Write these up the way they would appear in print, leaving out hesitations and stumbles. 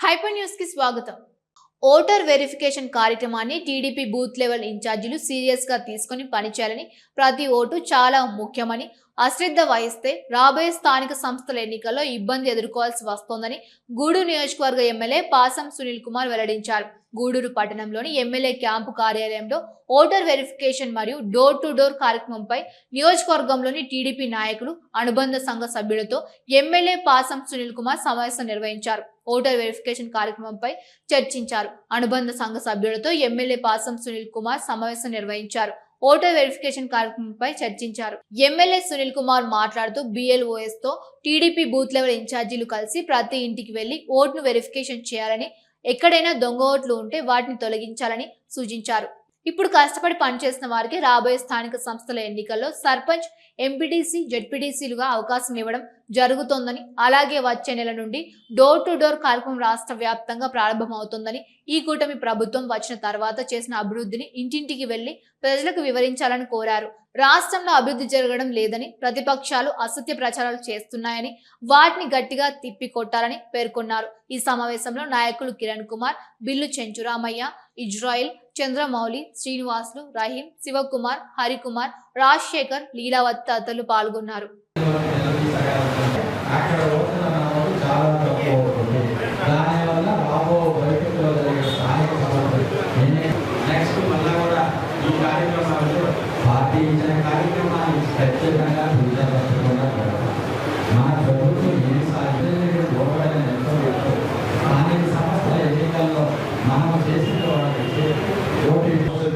Hyper news కి స్వాగతం. Voter verification కార్యక్రమాన్ని టీడీపీ బూత్ లెవెల్ ఇన్ఛార్జీలు సీరియస్ గా తీసుకుని పనిచేయాలని, ప్రతి ఓటు చాలా ముఖ్యమని, అశ్రద్ధ వహిస్తే రాబోయే స్థానిక సంస్థల ఎన్నికల్లో ఇబ్బంది ఎదుర్కోవాల్సి వస్తోందని గూడూరు నియోజకవర్గ ఎమ్మెల్యే పాసం సునీల్ కుమార్ వెల్లడించారు. గూడూరు పట్టణంలోని ఎమ్మెల్యే క్యాంపు కార్యాలయంలో ఓటర్ వెరిఫికేషన్ మరియు డోర్ టు డోర్ కార్యక్రమంపై నియోజకవర్గంలోని టీడీపీ నాయకులు, అనుబంధ సంఘ సభ్యులతో ఎమ్మెల్యే పాసం సునీల్ కుమార్ సమావేశం నిర్వహించారు. ఓటర్ వెరిఫికేషన్ కార్యక్రమంపై చర్చించారు. అనుబంధ సంఘ సభ్యులతో ఎమ్మెల్యే పాసం సునీల్ కుమార్ సమావేశం నిర్వహించారు. ఓటర్ వెరిఫికేషన్ కార్యక్రమంపై చర్చించారు. ఎమ్మెల్యే సునీల్ కుమార్ మాట్లాడుతూ BLOS తో టీడీపీ బూత్ లెవెల్ ఇన్ఛార్జీలు కలిసి ప్రతి ఇంటికి వెళ్లి ఓట్ను వెరిఫికేషన్ చేయాలని, ఎక్కడైనా దొంగ ఓట్లు ఉంటే వాటిని తొలగించాలని సూచించారు. ఇప్పుడు కష్టపడి పనిచేసిన వారికి రాబోయే స్థానిక సంస్థల ఎన్నికల్లో సర్పంచ్, ఎంపీటీసీ, జెడ్పీటీసీలుగా అవకాశం ఇవ్వడం జరుగుతోందని, అలాగే వచ్చే నెల నుండి డోర్ టు డోర్ కార్యక్రమం రాష్ట్ర వ్యాప్తంగా ప్రారంభమవుతోందని, ఈ కూటమి ప్రభుత్వం వచ్చిన తర్వాత చేసిన అభివృద్ధిని ఇంటింటికి వెళ్లి ప్రజలకు వివరించాలని కోరారు. రాష్ట్రంలో అభివృద్ధి జరగడం లేదని, ప్రతిపక్షాలు అసత్య ప్రచారాలు చేస్తున్నాయని, వాటిని గట్టిగా తిప్పికొట్టాలని పేర్కొన్నారు. ఈ సమావేశంలో నాయకులు కిరణ్ కుమార్, బిల్లు చెంచురామయ్య, ఇజ్రాయిల్, చంద్రమౌళి, శ్రీనివాసులు, రహీం, శివకుమార్, హరికుమార్, రాజశేఖర్, లీలావత్ తదితరులు పాల్గొన్నారు.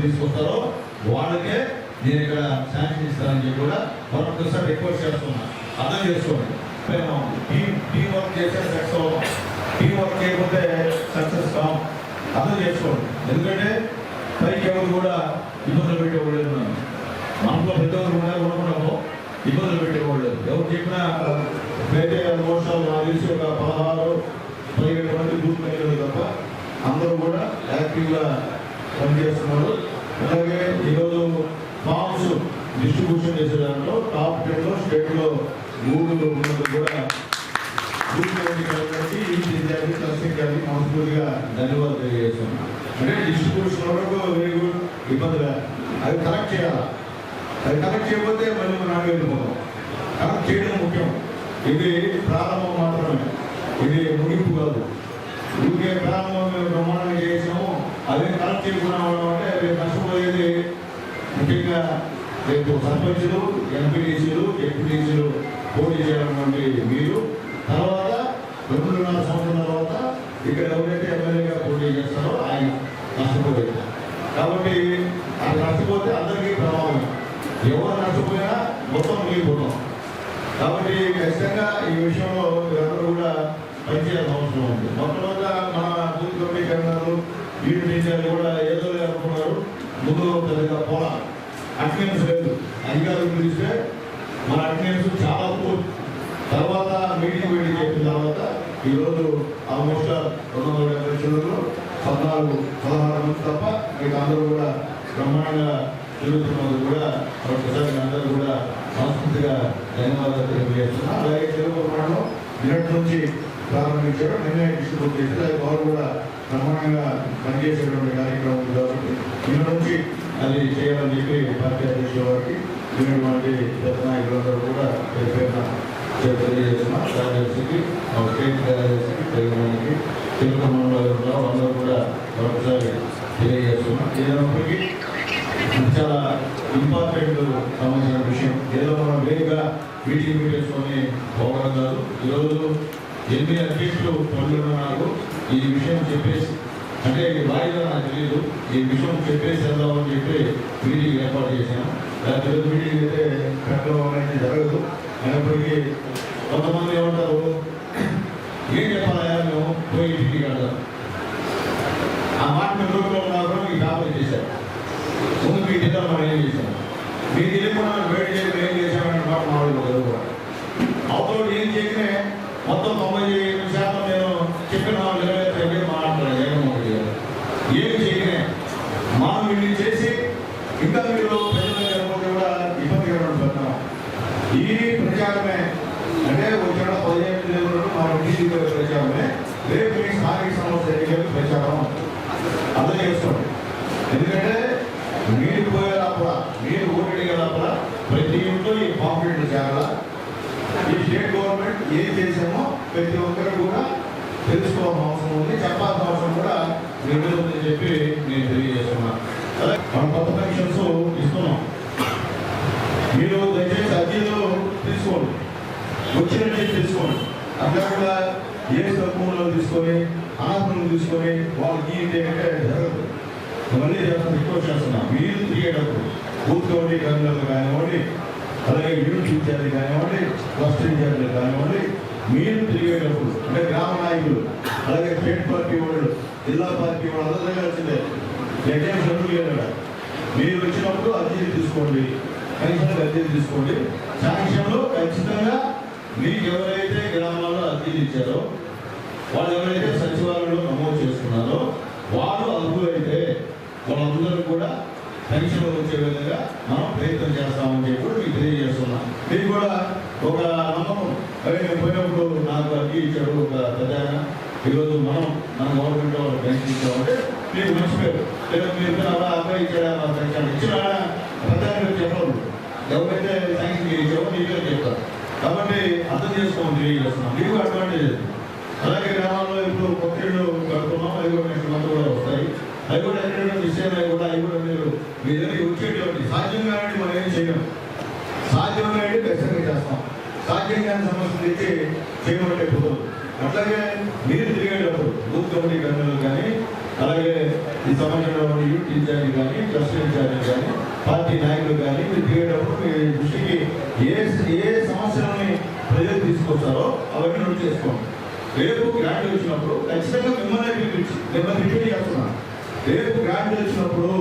తీసుకుంటారో వాళ్ళకే నేను ఇక్కడ శాంక్షన్ ఇస్తానని చెప్పి కూడా మరొకసారి రిక్వెస్ట్ చేస్తున్నా. అర్థం చేసుకోండి. టీం వర్క్ చేసే సక్సెస్ అవుతాం, టీం వర్క్ చేయకపోతే సక్సెస్ కావు. అర్థం చేసుకోండి. ఎందుకంటే పైకి ఎవరు కూడా ఇబ్బందులు పెట్టేవాళ్ళు, మనలో పెద్దవాళ్ళు కూడా ఉండకుండా ఇబ్బందులు పెట్టేవాళ్ళు. ఎవరు చెప్పినా వేరే మోసాలు నాకు తెలిసి ఒక 16-17 మంది గ్రూప్ అయ్యేది తప్ప అందరూ కూడా యాక్టివ్గా పనిచేస్తున్నారు. అలాగే ఈరోజు ఫామ్స్ డిస్ట్రిబ్యూషన్ చేసే దాంట్లో టాప్ 10లో స్టేట్లో 3 ఉన్నది కూడా కాబట్టి ఈ విద్యార్థి తలసించాలి మనస్ఫూర్తిగా ధన్యవాదాలు తెలియజేస్తున్నాం. అంటే డిస్ట్రిబ్యూషన్ వరకు వెరీ గుడ్, ఇబ్బందిగా అది కరెక్ట్ చేయాలి. అది కరెక్ట్ చేయకపోతే మళ్ళీ మనం వెళ్ళిపోతాం. కరెక్ట్ చేయడం ముఖ్యం. ఇది ప్రారంభం మాత్రమే, ఇది ముగింపు కాదు. ఊరికే ప్రారంభం మేము బ్రహ్మాండంగా చేసాము, అదే కరెక్ట్ చేసుకున్నాం అంటే రేపు నష్టపోయేది ముఖ్యంగా రేపు సర్పంచులు, ఎంపీటీసీలు, జెడ్పీటీసీలు పోటీ చేయడం మీరు తర్వాత 2.5 సంవత్సరాల తర్వాత ఇక్కడ ఎవరైతే ఎమ్మెల్యేగా పోటీ చేస్తారో ఆయన నష్టపోయేది. కాబట్టి అది నష్టపోతే అందరికీ ప్రభావం. ఎవరు నష్టపోయినా మొత్తం మిగిలిపోతాం. కాబట్టి ఖచ్చితంగా ఈ విషయంలో అందరూ కూడా పనిచేయాల్సిన అవసరం ఉంది. మొట్టమొదట మన బూత్ కమిటీ కన్నారు, వీటి టీచర్లు కూడా ఏదో అనుకున్నారు. ముందు పెద్దగా పోలా అటెండెన్స్ లేదు. అధికారులు పిలిస్తే మన అటెండెన్స్ చాలా తక్కువ. తర్వాత మీటింగ్ చేసిన తర్వాత ఈరోజు ఆల్మోస్ట్ 270 చిల్లరలు 16 మంది తప్ప మీకు అందరూ కూడా బ్రహ్మాండంగా తిరుగుతున్నది కూడా ఒకసారి అందరూ కూడా సంస్కృతిగా ధన్యవాదాలు తెలియజేస్తున్నాం. అలాగే తెలుగు ప్రమాణంలో నిన్నటి నుంచి ప్రారంభించారు, నిన్నే డిస్ట్రిబ్యూట్ చేశారు. వారు కూడా బ్రహ్మాండంగా పనిచేసేటువంటి కార్యక్రమం కాబట్టి నిన్న నుంచి అది చేయాలని చెప్పి పార్టీ అధ్యక్షుల వారికి ఉన్నటువంటి పెద్ద నాయకులందరూ కూడా తెలియజేస్తున్నాం. కార్యదర్శికి, స్టేట్ కార్యదర్శికి, తెలంగాణకి, తెలుగు మండలంలో అందరూ కూడా మరొకసారి తెలియజేస్తున్నాం. ఏదైనప్పటికీ చాలా ఇంపార్టెంట్ సంబంధించిన విషయం. ఏదో మనం వేరుగా మీటింగ్ పెట్టేసుకొని పోవడం కాదు. ఈరోజు 8 అధ్యక్షులు పనులున్నారు. ఈ విషయం చెప్పేసి అంటే వాయిదా నాకు తెలియదు, ఈ విషయం చెప్పేసి వెళ్దామని చెప్పి మీటింగ్ ఏర్పాటు చేశాను. దాని మీటింగ్ అయితే పెట్టడం అనేది జరగదు. అయినప్పటికీ కొంతమంది ఏమంటారు, ఏం చెప్పాలయా మేము పోయి ఇంటికి కడదాం ఆ మాట మేము రోడ్లో ఉన్నారు. ఈ కాపీ చేశారు. ముందు మీకు ఇద్దాం, మనం ఏం చేశాం, మీకు తెలియకుండా వేడి చేయడం ఏం చేశామని మాట మాట్లాడుకోవాలి. అవతల ఏం చేయకనే మొత్తం 90% నేను చెప్పిన వాళ్ళు ఎవరైతే మాట్లాడాలి. జగన్మోహన్ గారు ఏం చేయకనే మనం ఇన్ని చేసి ఇంకా మీరు ప్రజలు కూడా ఇబ్బంది పెడతాం. ఈ ప్రచారమే అంటే వచ్చిన 15 మనం ప్రచారమే రేపు మీ స్థానిక సంస్థ ఎన్నికలు ప్రచారం అర్థం చేసుకోండి. ఎందుకంటే మీరు పోయే లోపల, మీరు ఓటడిగే లోపల ప్రతి ఇంట్లో ఈ పాంప్లెట్లు చేయాలా. ఈ స్టేట్ గవర్నమెంట్ ఏం చేసామో ప్రతి ఒక్కరు కూడా తెలుసుకోవాల్సిన అవసరం ఉంది, చెప్పాల్సిన అవసరం కూడా మీ మీద ఉందని చెప్పి నేను తెలియజేస్తున్నాను. అలాగే మనం కొత్త పెన్షన్స్ ఇస్తున్నాం. మీరు దయచేసి అర్జీలు తీసుకోండి, వచ్చినట్టు తీసుకోండి. అట్లా కూడా ఏ తక్కువలో తీసుకొని అనాథలను తీసుకొని వాళ్ళకి ఏంటి అంటే జరగదు. మళ్ళీ రిక్వెస్ట్ చేస్తున్నాం, మీరు తిరిగేటప్పుడు బూత్ కమిటీ కన్వీనర్లు కానివ్వండి, అలాగే యూనిట్ ఇన్ఛార్జీలు కానివ్వండి, క్లస్టర్ ఇన్ఛార్జీలు కానివ్వండి, మీరు తిరిగేటప్పుడు అంటే గ్రామ నాయకులు, అలాగే స్టేట్ పార్టీ వాళ్ళు, జిల్లా పార్టీ వాళ్ళు అందరూ తిరగాల్సిందే. ఎగ్జామ్ చదువులు మీరు వచ్చినప్పుడు అర్జీలు తీసుకోండి, కనీసం అర్జీలు తీసుకోండి. శాంక్షన్లో ఖచ్చితంగా మీకు ఎవరైతే గ్రామాల్లో అర్జీలు ఇచ్చారో, వాళ్ళు ఎవరైతే సచివాలయంలో నమోదు చేసుకున్నారో వాళ్ళు అర్హులైతే వాళ్ళందరూ కూడా పెన్షన్ వచ్చే విధంగా మనం ప్రయత్నం చేస్తామని చెప్పి కూడా మీకు తెలియజేస్తున్నాం. మీకు కూడా ఒక నమ్మకం, అవి నేను పోయినప్పుడు నాకు అర్జీ ఇచ్చాడు ఒక పెద్ద, ఈరోజు మనం మన గవర్నమెంట్ వాళ్ళు పెన్షన్ ఇచ్చామంటే మీకు మంచి పేరు. లేదా మీరు అబ్బాయి ఇచ్చాడా పెన్షన్ ఇచ్చిన పెద్ద చెప్పరు, ఎవరైతే శాంక్షన్ ఇచ్చామో నీకే చెప్తారు. కాబట్టి అర్థం చేసుకోమని తెలియజేస్తున్నాం. మీకు అడ్వాంటేజ్. అలాగే గ్రామాల్లో ఇప్పుడు కొత్త ఇళ్ళు కడుతున్నాం, అవి కూడా నెక్స్ట్ మంత్ కూడా వస్తాయి. అవి కూడా ఎక్కడైనా విషయాలు కూడా అవి కూడా మీరు మీ దగ్గరికి వచ్చేటువంటి సాధ్యం కానివ్వండి మనం ఏం చేయలేం, సాధ్యం కానివ్వండి ఖచ్చితంగా చేస్తాం. సాధ్యం కాని సమస్యలు తెచ్చి చేయమంటే కుదరదు. అట్లాగే మీరు తిరిగేటప్పుడు బూత్ కమిటీ కన్వీనర్లు కానీ, అలాగే ఈ సంబంధించిన యూనిట్ ఇన్ఛార్జీ కానీ, క్లస్టర్ ఇన్ఛార్జీ కానీ, పార్టీ నాయకులు కానీ మీరు తిరిగేటప్పుడు మీ దృష్టికి ఏ సమస్యలని ప్రజలు తీసుకొస్తారో అవన్నీ నోట్ చేసుకోండి. రేపు గ్రాంట్ వచ్చినప్పుడు ఖచ్చితంగా మిమ్మల్ని రిపీట్ చేస్తున్నాను. రేపు గ్రాంట్ వచ్చినప్పుడు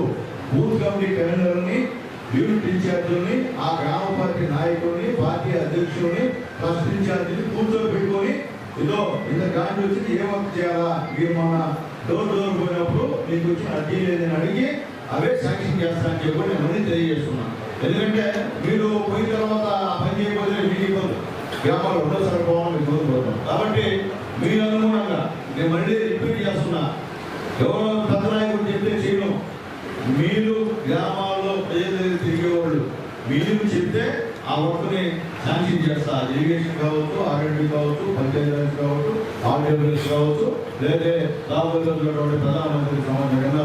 బూత్ కమిటీ కన్వీనర్ని, యూనిట్ ఇన్ఛార్జీలని, ఆ గ్రామ పార్టీ నాయకుడిని, పార్టీ అధ్యక్షుడిని, క్లస్టర్ ఇన్ఛార్జీని కూర్చోబెట్టుకొని ఇదో ఇంత గ్రాంట్ వచ్చి ఏ వర్క్ చేయాలా, మీరు మన డోర్ పోయినప్పుడు మీకు వచ్చిన అర్జీ లేదని అడిగి అవే శాంక్షన్ చేస్తానని చెప్పి నేను మళ్ళీ తెలియజేస్తున్నాను. ఎందుకంటే మీరు పోయిన తర్వాత ఆ పని చేయకపోతే మీకు ఇబ్బంది, గ్రామాలు రెండోసారి పోవడం ఇబ్బంది పడతాం. కాబట్టి మీరు అనుగుణంగా నేను మళ్ళీ రిపీట్ చేస్తున్నా, ఎవరో పెద్ద నాయకుడు చెప్తే చేయడం, మీరు గ్రామాల్లో ప్రజలు తిరిగేవాళ్ళు మీరు చెప్తే ఆ వర్క్ని శాంక్షన్ చేస్తా. ఇరిగేషన్ కావచ్చు, ఆర్ఎండ్బి కావచ్చు, పంచాయతీరాజ్ కావచ్చు, ఆర్డబ్ల్యూఎస్ కావచ్చు, లేదా రాబోతున్నటువంటి ప్రధానమంత్రి సంబంధించిన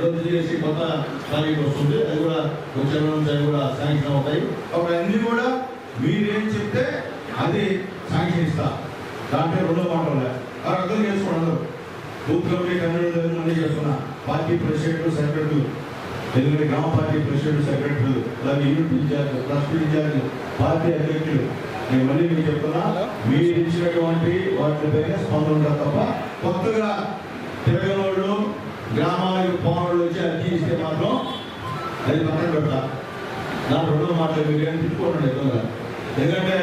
రద్దు చేసి కొత్త స్థాయికి వస్తుంది. అది కూడా వచ్చే నుంచి కూడా శాంక్షన్ అవుతాయి. అప్పుడు అన్ని కూడా మీరేం చెప్తే అది శాంక్షన్ ఇస్తా. దాంట్లో రెండో మాటలే అర్థం చేసుకోండి. బూత్ కమిటీ కన్వీనర్ మళ్ళీ చేస్తున్నా, పార్టీ ప్రెసిడెంట్ సెక్రటరీ, ఎందుకంటే గ్రామ పార్టీ ప్రెసిడెంట్ సెక్రటరీ, అలాగే unit in charge, trust in charge, party అధ్యక్షులు, నేను మళ్ళీ మీకు చెప్తున్నా, మీరు ఇచ్చినటువంటి వాటిపైన స్పందన తప్ప కొత్తగా తిరగనోళ్ళు గ్రామాలకు పోనోళ్ళు వచ్చి అర్జీ ఇస్తే మాత్రం అది పక్కన పెడతా. దాని రెండో మాటలు మీరు ఏం తిప్పుకోండి ఎక్కువగా. ఎందుకంటే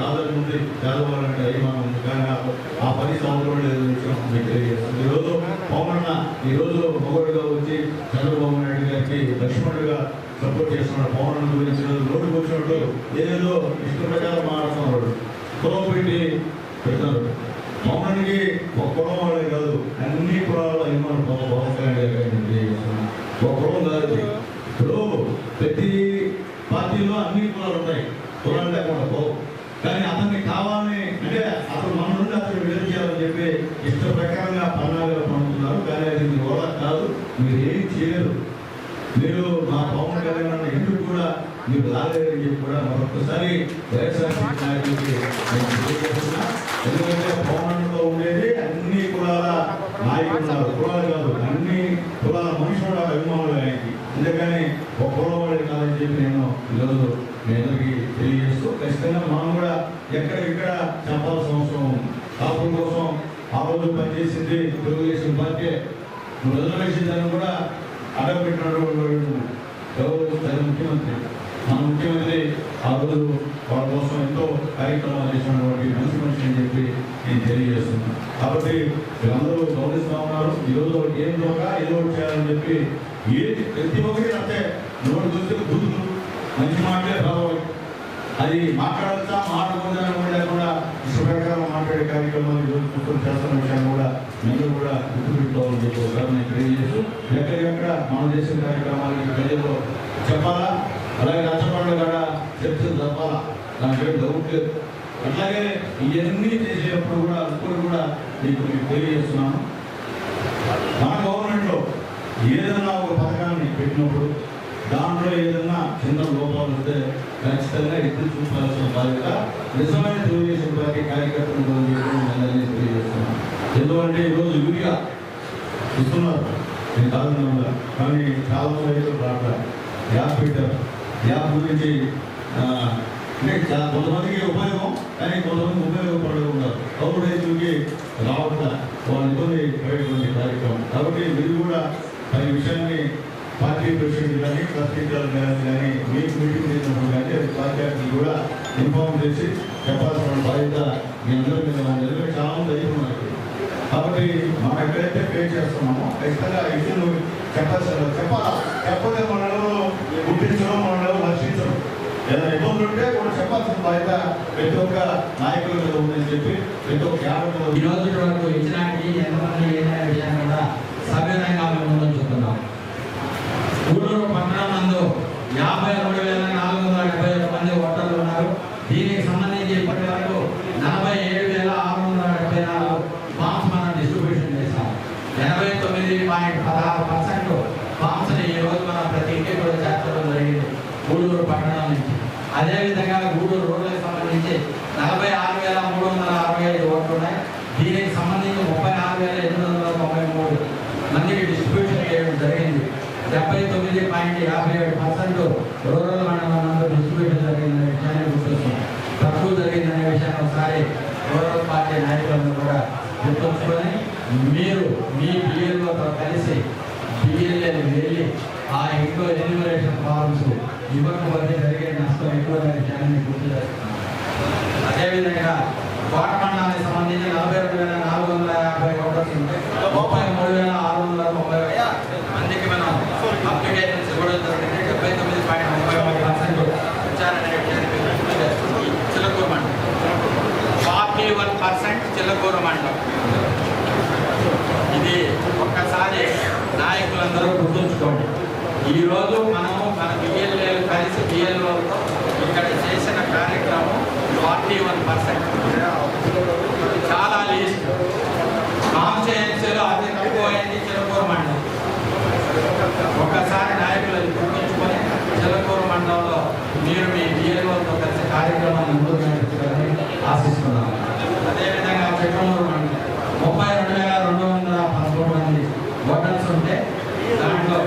ఆధార్ ఉంది చదవాలంటే అవి మనం కానీ ఆ 10 సంవత్సరాలు లేదు విషయం మీకు తెలియజేస్తుంది. ఈరోజు పవన్ ఈరోజు మొగడుగా వచ్చి చంద్రబాబు నాయుడు గారికి లక్ష్మణుడిగా సపోర్ట్ చేస్తున్నాడు. పవన్ గురించి రోడ్డుకు వచ్చినట్టు ఏదో ఇష్ట ప్రకారం మాట్లాడుతున్నాడు, కులం పెట్టి పెడతారు. పవన్కి ఒక కులం వాళ్ళే కాదు, అన్ని కులాల అభిమానులు పవన్ కళ్యాణ్ గారికి తెలియజేస్తున్నాను. ఒక కులం కాదు. ఇప్పుడు ప్రతి పార్టీలో అన్ని కులాలు ఉంటాయి, కులాలు లేకుండా పోవు. కానీ అతన్ని కావాలని అంటే అతను మన నుండి అతను విడుదల చేయాలని చెప్పి ఇష్ట ప్రకారంగా పన్నాగాలు పంపుతున్నారు. కానీ అది మీ వల్ల కాదు, మీరు ఏం చేయలేరు. మీరు మా పవన్ కళ్యాణ్ ఎందుకు కూడా మీరు రాలేదని చెప్పి కూడా మరొకసారి వైఎస్ఆర్సీపీ నాయకులకి నేను తెలియజేస్తున్నా. ఎందుకంటే పవన్లో ఉండేది అన్ని కులాల నాయకులు, కులాలు కాదు, అన్ని కులాల మనుషుల అభిమానులు ఆయనకి. అందుకని ఒక కులం వాడి కాదని చెప్పి నేను ఈరోజు మీ అందరికీ తెలియజేస్తూ, ఖచ్చితంగా మనం కూడా ఎక్కడిక్కడ చెప్పాల్సిన అవసరం ఉంది. కాపుల కోసం ఆ రోజు పనిచేసింది తెలుగుదేశం పార్టీ. రిజర్వేషన్ దాన్ని కూడా అడగబెట్టినటువంటి ఎవరు ముఖ్యమంత్రి, మన ముఖ్యమంత్రి ఆ రోజు వాళ్ళ కోసం ఎంతో కార్యక్రమాలు చేసినటువంటి మంచి మనిషి అని చెప్పి నేను తెలియజేస్తున్నాను. కాబట్టి వీళ్ళందరూ గౌరవిస్తూ ఉన్నారు. ఈరోజు ఏం దోక ఏదో ఒకటి చేయాలని చెప్పి ఏది ప్రతి ఒక్కటి అంటే నోటి దొరికితే బుద్ధులు మంచి మాటలే రావాలి. అది మాట్లాడతా మాట్లాడకుండా లేకుండా ఇష్ట ప్రకారం మాట్లాడే కార్యక్రమాలు ఈరోజు కూర్చొని చేస్తున్న విషయాన్ని కూడా అందరూ కూడా గుర్తుపెట్టుకోవాలని చెప్పి నేను తెలియజేస్తూ ఎక్కడికక్కడ మనం చేసిన కార్యక్రమాలకి ప్రజల్లో చెప్పాలా, అలాగే రాష్ట్రంలో కూడా చర్చలు జరపాలా, దానికి డౌట్ లేదు. అట్లాగే ఇవన్నీ చేసేటప్పుడు కూడా ఇప్పుడు కూడా మీకు తెలియజేస్తున్నాను, మన గవర్నమెంట్లో ఏదైనా ఒక పథకాన్ని పెట్టినప్పుడు దాంట్లో ఏదైనా చిన్న లోపాలు ఉంటే ఖచ్చితంగా ఎత్తి చూపాల్సిన బాధ్యత నిజమైన తెలుగుదేశం పార్టీ కార్యకర్తలు తెలియజేస్తున్నాను. ఎందుకంటే ఈరోజు యూరియా ఇస్తున్నారు, నేను కాదు, కానీ చాలా రైతులు రావట్లేదు. యాప్ పెట్టారు, యాప్ గురించి అంటే కొంతమందికి ఉపయోగం, కానీ కొంతమంది ఉపయోగపడకుండా ఉన్నారు. కౌలు రైతులకి రావట్ల వాళ్ళ ఇబ్బంది పడేటువంటి కార్యక్రమం. కాబట్టి మీరు కూడా ఈ విషయాన్ని పార్టీ ప్రెసిడెంట్ కానీ ట్రస్టీలు కానీ మీకు మీటింగ్ చేసినప్పుడు కానీ పార్టీ కూడా ఇన్ఫార్మ్ చేసి చెప్పాల్సిన బాధ్యత మీ అందరి మీద ఎందుకంటే చాలా మంది అయిపోయినారు. కాబట్టి మనం ఎక్కడైతే పే చేస్తున్నామో ఖచ్చితంగా ఇష్యూలు చెప్పాలా, చెప్పకపోతే మనలో గుర్తించడం, మనలో రక్షించడం, ఏదైనా ఇబ్బందులు ఉంటే కూడా చెప్పాల్సిన బాధ్యత ప్రతి ఒక్క నాయకుల మీద ఉందని చెప్పి ప్రతి ఒక్క ఈ రోజు వరకు ఇచ్చినానికి ఎంతమంది ఏదైనా విషయాన్ని కూడా సవ్యంగా మేము ముందు చూస్తున్నాం. గూడూరు పట్టణం నందు 53,471 మంది ఓటర్లు ఉన్నారు. దీనికి సంబంధించి ఇప్పటి వరకు 47,674 ఫామ్స్ మనం డిస్ట్రిబ్యూషన్ చేస్తాం. 89.16% ఫామ్స్ని ఈ రోజు మనం ప్రతి ఇంటికి కూడా చేర్చడం జరిగింది గూడూరు పట్టణం నుంచి. అదేవిధంగా గూడూరు రోడ్లకు సంబంధించి 46,365 ఓట్లు ఉన్నాయి. దీనికి సంబంధించి 36,893 మందికి డిస్ట్రిబ్యూషన్ చేయడం జరిగింది. 79.57% రూరల్ మండలంలో డిస్ట్రిబ్యూషన్ జరిగిందనే విషయాన్ని గుర్తొస్తుంది. తక్కువ జరిగిందనే విషయాన్ని ఒకసారి రూరల్ పార్టీ నాయకులను కూడా గుర్తుంచుకొని మీరు మీ బిఎల్ఓతో కలిసి బిఎల్ఏని వెళ్ళి ఆ ఇంట్లో ఎన్యూమరేషన్ ఫార్మ్స్ ఇవ్వకపోతే జరిగే నష్టం ఎక్కువ విషయాన్ని గుర్తు చేస్తున్నాను. అదేవిధంగా కోట మండలానికి సంబంధించి 42,450 ఓటర్స్ ఉంటే 33,630 మందికి మనం అప్లికేషన్స్ ఇవ్వడం జరిగింది. 79.31% వచ్చారనే విషయాన్ని గుర్తు చేస్తున్నాం. చిలకూరు మండలం 41% చిలకూరు మండలం. ఇది ఒక్కసారి నాయకులందరూ గుర్తుంచుకోండి. ఈరోజు మనము మన బిఎల్ఏలు కలిసి బిఎల్ఓతో ఇక్కడ చేసిన కార్యక్రమం 41%. చాలా లీస్ట్. కాన్స్టిట్యుయెన్సీలో అతి తక్కువ అయింది చిలకూరు మండలం. ఒక్కసారి నాయకులను గుర్తుంచుకొని చిలకూరు మండలంలో మీరు మీ బిఎల్ఓతో కలిసి కార్యక్రమాన్ని ముందుకు నడుపుతారని ఆశిస్తున్నాను. అదేవిధంగా చిక్కమూరు మండలం 32,213 మంది ఓటర్స్ ఉంటే దాంట్లో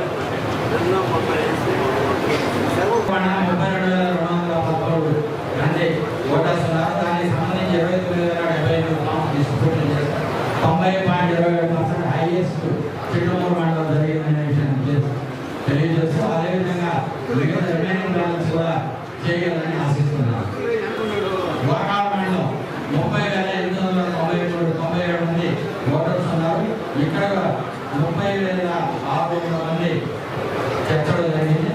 32,213 మంది ఓటర్స్ ఉన్నారు. దానికి సంబంధించి 29,075 ఫామ్స్ డిస్ట్రిబ్యూషన్ చేస్తారు. 90.27% హైయెస్ట్ చిక్కమూరు మండలం జరిగిందనే విషయాన్ని తెలియజేస్తూ అదేవిధంగా మిగతా రిమైనింగ్ బ్యాలెన్స్ కూడా చేయగలరని ఆశిస్తున్నాను. గోకాడ మండలం 30,897 మంది ఓటర్స్ ఉన్నారు. ఇక్కడ 30,600 మంది చర్చలు జరిగింది.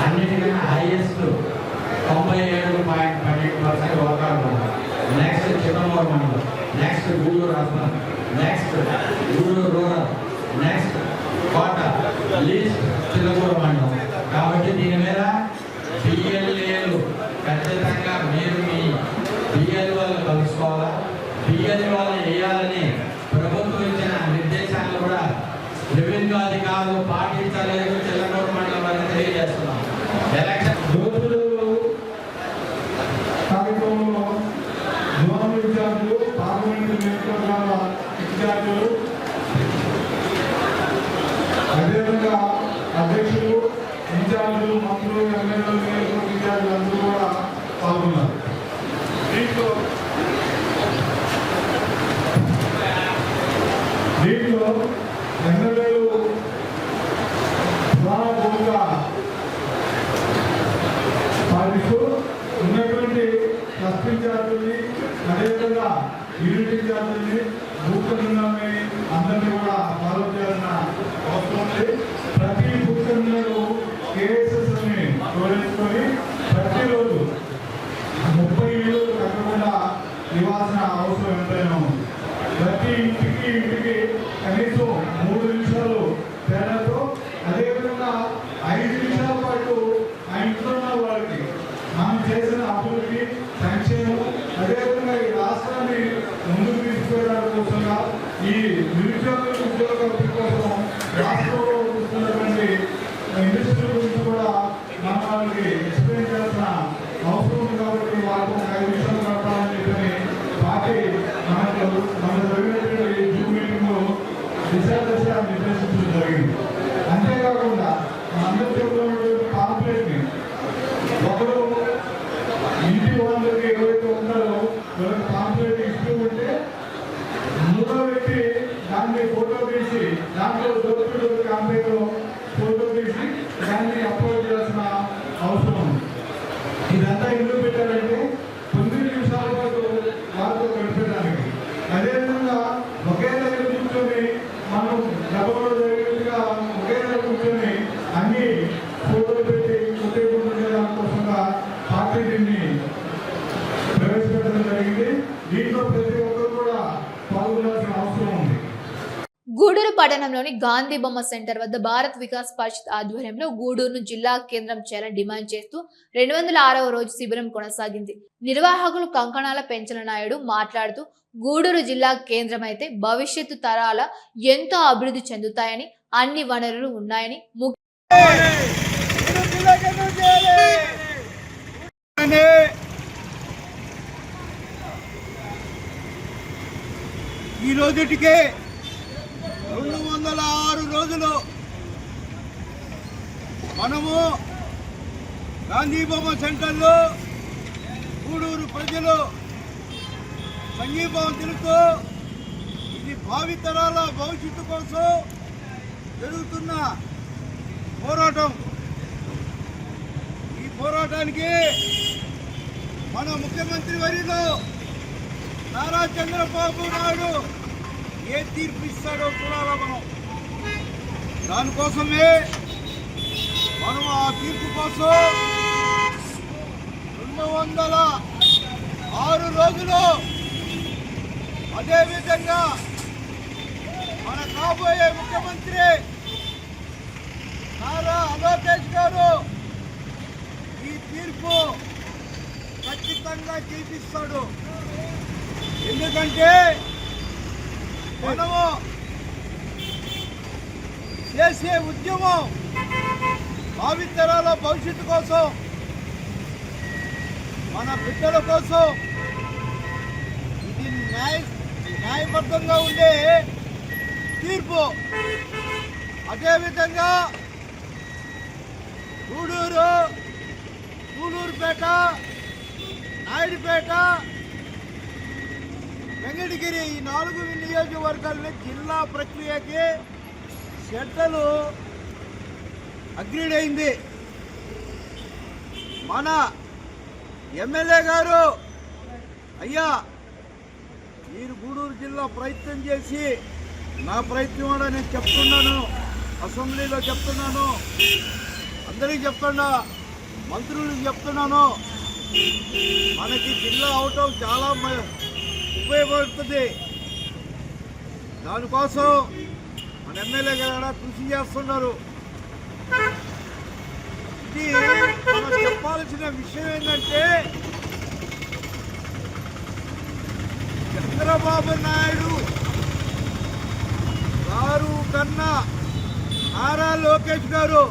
అన్నిటికన్నా హైయెస్ట్ 97.12% గోకాడ మండలం. నెక్స్ట్ చిక్కమూరు మండలం, next Gudur urban, next Gudur rural, next Kota, least Chilakur మండలం. కాబట్టి దీని మీద బిఎల్ఏలు ఖచ్చితంగా మీరు మీ బిఎల్ఓలు కలుసుకోవాలా. బిఎల్ఓలు వేయాలని ప్రభుత్వం ఇచ్చిన నిర్దేశాలను కూడా రెవెన్యూ అధికారులు పాటించలేదు చిలకూరు మండలం అని తెలియజేస్తున్నాం. ఎలక్షన్ కార్యక్రమంలో జోనల్ ఇన్ఛార్జీలు, పార్లమెంటు నియోజకవర్గాల ఇన్ఛార్జీలు, అదేవిధంగా అధ్యక్షులు, ఇన్ఛార్జీలు, మంత్రులు, ఎమ్మెల్యేలు, నియోజకవర్గ ఇన్ఛార్జీలు అందరూ కూడా పాల్గొన్నారు. దీంట్లో ఎమ్మెల్యేలు ప్రాణభూమిగా పాటిస్తూ ఉన్నటువంటి ట్రస్ట్ ఇన్ఛార్జీని, అదేవిధంగా యూనిట్ ఇన్ఛార్జీని, బూత్ కన్వీనర్ని అందరినీ కూడా ఫాలో చేయాల్సిన అవసరం ఉంది. ప్రతి బూత్ కన్వీనర్ కేఎస్ఎస్ని జోడించుకొని ప్రతిరోజు 30 ఇళ్ళు తగ్గకుండా ఇవ్వాల్సిన అవసరం ఎంతైనా ఉంది. కనీసం 3 నిమిషాలు తేడాతో అదేవిధంగా 5 నిమిషాల పాటు ఆ ఇంట్లో ఉన్న వారికి మనం చేసిన అభివృద్ధి సంక్షేమం అదేవిధంగా ఈ రాష్ట్రాన్ని ముందుకు తీసుకెళ్ళడానికి కోసంగా ఈ నిరుద్యోగ ఉద్యోగాల కోసం రాష్ట్రంలో వస్తున్నటువంటి ఇండస్ట్రీ గురించి కూడా మనం వాళ్ళకి ఎక్స్ప్లెయిన్ చేయాల్సిన అవసరం ఉంది. కాబట్టి వాళ్ళకు 5 నిమిషాలు గడపాలని చెప్పని పార్టీ మన జరిగినటువంటి జూమ్ మీటింగ్లో దిశ నిర్దేశించడం జరిగింది. అంతేకాకుండా మనందరి చేతిలో ఉన్నటువంటి పాంప్లెట్ని ఒకరు ఇంటి వాళ్ళకి ఎవరైతే ఉంటారో వాళ్ళకి పాంప్లెట్ ఇస్తూ ఉంటే మూడో వ్యక్తి దాన్ని ఫోటో తీసి దాంట్లో దొరుకుతూ కాంప్లెట్లో ఫోటో తీసి దాన్ని అప్లోడ్ చేయాల్సిన అవసరం ఉంది. ఇదంతా ఎందుకు పెట్టారంటే 9 నిమిషాల పాటు వారితో గడిపేదానికి. అదేవిధంగా ఒకే దగ్గర కూర్చొని మనం డబ్బులో జరిగినట్టుగా ఒకే దగ్గర కూర్చొని అన్ని ఫోటోలు పెట్టి కొట్టేయకుండా దానికోసంగా పార్టీ దీన్ని ప్రవేశపెట్టడం జరిగింది. దీంట్లో ప్రతి ఒక్కరు కూడా పాల్గొనాల్సిన అవసరం ఉంది. గూడూరు పట్టణంలోని గాంధీ బొమ్మ సెంటర్ వద్ద భారత్ వికాస్ పరిషత్ ఆధ్వర్యంలో గూడూరును జిల్లా కేంద్రం చేయాలని డిమాండ్ చేస్తూ 206వ రోజు శిబిరం కొనసాగింది. నిర్వాహకులు కంకణాల పెంచల నాయుడు మాట్లాడుతూ గూడూరు జిల్లా కేంద్రం అయితే భవిష్యత్తు తరాల ఎంతో అభివృద్ధి చెందుతాయని, అన్ని వనరులు ఉన్నాయని, ఈ రోజుటికే 206 రోజులు మనము గాంధీ బొమ్మ సెంటర్లో గూడూరు ప్రజలు సంఘీభావం తెలుపుతూ ఇది భావితరాల భవిష్యత్తు కోసం జరుగుతున్న పోరాటం. ఈ పోరాటానికి మన ముఖ్యమంత్రి వర్యులు నారా చంద్రబాబు నాయుడు ఏ తీర్పు ఇస్తాడో చూడాలా మనం. దానికోసమే మనం ఆ తీర్పు కోసం 206 రోజులు అదేవిధంగా మన కాబోయే ముఖ్యమంత్రి నారా లోకేష్ గారు ఈ తీర్పు ఖచ్చితంగా చేపిస్తాడు. ఎందుకంటే మనము చేసే ఉద్యమం భావితరాల భవిష్యత్తు కోసం, మన బిడ్డల కోసం ఇది న్యాయబద్ధంగా ఉండే తీర్పు. అదేవిధంగా గూడూరు, సూలూరుపేట, నాయుడుపేట, వెంకటగిరి ఈ 4 నియోజకవర్గాలని జిల్లా ప్రక్రియకి షెడ్యూల్ అగ్రీడ్ అయింది. మన ఎమ్మెల్యే గారు అయ్యా మీరు గూడూరు జిల్లా ప్రయత్నం చేసి, నా ప్రయత్నం కూడా నేను చెప్తున్నాను, అసెంబ్లీలో చెప్తున్నాను, అందరికీ చెప్తున్నా, మంత్రులకు చెప్తున్నాను, మనకి జిల్లా అవటం చాలా ఉపయోగపడుతుంది. దానికోసం మన ఎమ్మెల్యే గారు కృషి చేస్తున్నారు. ఇది మనం చెప్పాల్సిన విషయం ఏంటంటే చంద్రబాబు నాయుడు గారు కన్నా నారా లోకేష్ గారు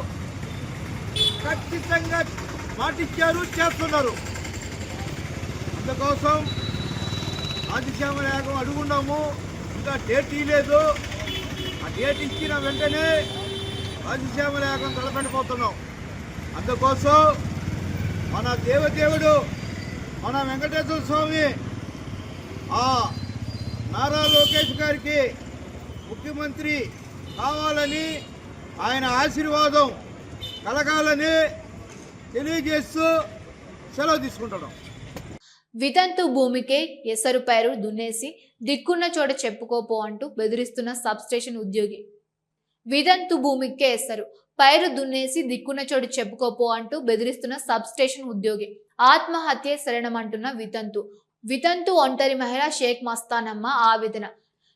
ఖచ్చితంగా మాటిచ్చారు, చేస్తున్నారు. అందుకోసం ఆదిశ్యామ యాగం అడుగున్నాము, ఇంకా డేట్ ఇవ్వలేదు. ఆ డేట్ ఇచ్చిన వెంటనే ఆదిశ్యామ యాగం తలపెట్టిపోతున్నాం. అందుకోసం మన దేవదేవుడు మన వెంకటేశ్వర స్వామి ఆ నారా లోకేష్ గారికి ముఖ్యమంత్రి కావాలని, ఆయన ఆశీర్వాదం కలగాలని తెలియజేస్తూ సెలవు తీసుకుంటున్నాం. వితంతు భూమికే ఎసరు పైరు దున్నేసి దిక్కున్న చోట చెప్పుకోపో అంటూ బెదిరిస్తున్న సబ్స్టేషన్ ఉద్యోగి. వితంతు భూమికే ఎసరు పైరు దున్నేసి దిక్కున్న చోటు చెప్పుకోపో అంటూ బెదిరిస్తున్న సబ్స్టేషన్ ఉద్యోగి. ఆత్మహత్య శరణమంటున్న వితంతు ఒంటరి మహిళ షేక్ మస్తానమ్మ ఆవేదన.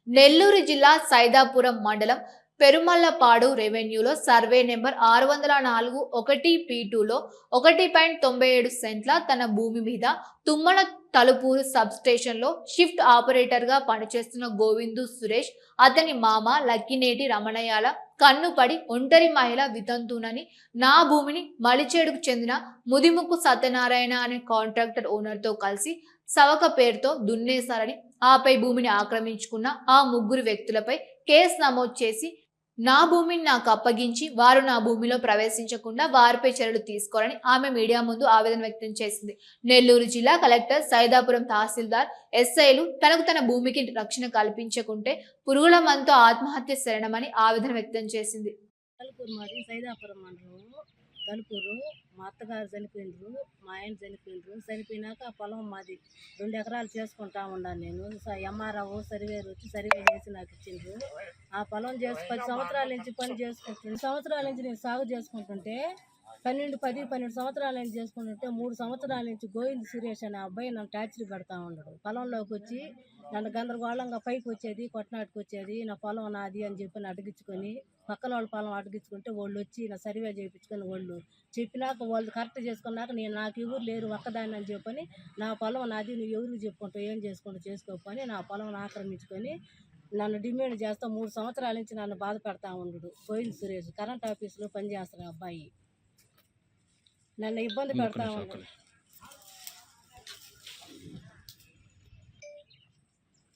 నెల్లూరు జిల్లా సైదాపురం మండలం పెరుమల్లపాడు రెవెన్యూలో సర్వే నెంబర్ 604 1P2లో 1.97 సెంట్ల తన భూమి మీద తుమ్మల తలుపూరు సబ్ స్టేషన్లో షిఫ్ట్ ఆపరేటర్గా పనిచేస్తున్న గోవిందు సురేష్, అతని మామ లక్కినేటి రమణయ్యల కన్నుపడి ఒంటరి మహిళ వితంతునని నా భూమిని మలిచేడుకు చెందిన ముదిముక్కు సత్యనారాయణ అనే కాంట్రాక్టర్ ఓనర్తో కలిసి సవక పేరుతో దున్నేశారని, ఆపై భూమిని ఆక్రమించుకున్న ఆ ముగ్గురు వ్యక్తులపై కేసు నమోదు చేసి నా భూమిని నాకు అప్పగించి వారు నా భూమిలో ప్రవేశించకుండా వారిపై చర్యలు తీసుకోవాలని ఆమె మీడియా ముందు ఆవేదన వ్యక్తం చేసింది. నెల్లూరు జిల్లా కలెక్టర్, సైదాపురం తహసీల్దార్, ఎస్ఐలు తనకు తన భూమికి రక్షణ కల్పించకుంటే పురుగుల మందుతో ఆత్మహత్య శరణమని ఆవేదన వ్యక్తం చేసింది. తలుపూరు మాది సైదాపురం మండలం తలుపూరు. మా అత్తగారు చనిపోయినరు, మా ఆయన చనిపోయినరు. చనిపోయినాక ఆ పొలం మాది 2 ఎకరాలు చేసుకుంటా ఉన్నాను నేను. ఎంఆర్ఓ సర్వేరు వచ్చి సర్వే చేసి నాకు ఇచ్చిండ్రు. ఆ పొలం చేసి 10 సంవత్సరాల నుంచి పని చేసుకుంటుంటే, సంవత్సరాల నుంచి నేను సాగు చేసుకుంటుంటే 12 సంవత్సరాల నుంచి చేసుకుంటుంటే 3 సంవత్సరాల నుంచి గోవింద్ సురేష్ అనే అబ్బాయి నన్ను టార్చర్ పెడతా ఉన్నాడు. పొలంలోకి వచ్చి నన్ను గందరగోళంగా పైకి వచ్చేది, కొట్టనాటికి వచ్చేది. నా పొలం నాది అని చెప్పి అడిగించుకొని, పక్కన వాళ్ళ పొలం అడిగించుకుంటే వాళ్ళు వచ్చి నా సర్వే చేయించుకొని వాళ్ళు చెప్పినాక వాళ్ళు కరెక్ట్ చేసుకున్నాక నాకు ఎవరు లేరు ఒక్కదాన్ని అని చెప్పని, నా పొలం నాది, నువ్వు ఎవరికి చెప్పుకుంటావు, ఏం చేసుకుంటూ చేసుకోపని నా పొలం ఆక్రమించుకొని నన్ను డిమాండ్ చేస్తా 3 సంవత్సరాల నుంచి నన్ను బాధ పెడతా ఉండడు. గోవింద్ సురేష్ కరెంట్ ఆఫీసులో పనిచేస్తున్న అబ్బాయి నన్ను ఇబ్బంది పెడతా ఉన్నాడు.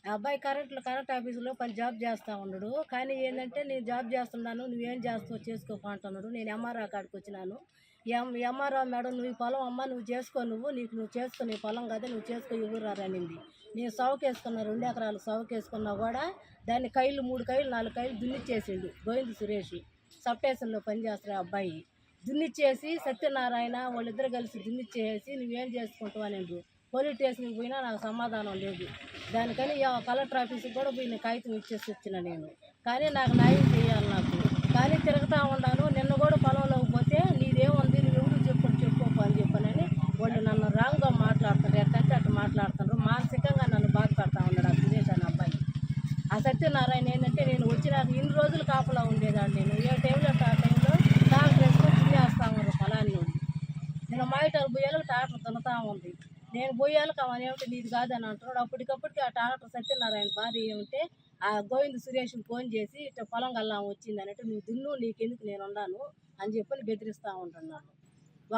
ఆ అబ్బాయి కరెంట్ ఆఫీసులో జాబ్ చేస్తూ ఉన్నాడు. కానీ ఏంటంటే నేను జాబ్ చేస్తున్నాను, నువ్వేం చేస్తావు చేసుకోపో అంటున్నాడు. నేను ఎంఆర్ఓ కాడికి వచ్చినాను. ఎంఆర్ఓ మేడం, నువ్వు ఈ పొలం అమ్మ, నువ్వు చేసుకో, నువ్వు చేసుకో, నీ పొలం కదా, నువ్వు చేసుకో, ఎవరు రారనింది. నేను సౌకేసుకున్నా, 2 ఎకరాలు సౌకేసుకున్నా కూడా దాన్ని 3 కైలు 4 కైలు దున్నిచ్చేసిండు గోవింద్ సురేష్. సబ్ స్టేషన్లో పనిచేస్తున్న అబ్బాయి దున్నిచ్చేసి, సత్యనారాయణ వాళ్ళిద్దరు కలిసి దున్నిచ్చేసి నువ్వేం చేసుకుంటావు అనిండ్రు. పోలీస్ స్టేషన్కి పోయినా నాకు సమాధానం లేదు. దానికని కలెక్టర్ ఆఫీస్కి కూడా పోయి నేను కాగితం ఇచ్చేసి వచ్చిన నేను. కానీ నాకు న్యాయం చేయాలి నాకు. కానీ తిరుగుతూ ఉన్నాను. నిన్న కూడా పొలంలోకి పోతే నీదేముంది, నువ్వు ఎవరు చెప్పుకో అని చెప్పనని వాళ్ళు నన్ను రాంగ్గా మాట్లాడుతున్నారు. ఎట్టంటే అట్లా మాట్లాడుతున్నారు. మానసికంగా నన్ను బాధపడతా ఉన్నాడు ఆ సురేష్ అనే అబ్బాయి. ఆ సత్యనారాయణ ఏంటంటే నేను వచ్చినాక ఇన్ని రోజులు కాపలా ఉండేదాన్ని. నేను ఏ టైంలో ఆ టైంలో ట్రాక్టర్ వేసుకొని తినేస్తా ఉన్నారు పొలాన్ని. నేను మాయిటాలు పోయేలకు ట్రాక్టర్ తినతా ఉంది. నేను పోయేలకు అవన్నీ ఏమిటి నీది కాదని అంటున్నాడు. అప్పటికప్పటికి ఆ ట్రాక్టర్ సత్యనారాయణ భార్య ఏమిటే ఆ గోవింద్ సురేష్కి ఫోన్ చేసి ఇట్లా పొలం గల్లా వచ్చింది అన్నట్టు, నువ్వు దున్ను, నీకెందుకు నేను ఉన్నాను అని చెప్పని బెదిరిస్తూ ఉంటున్నాను.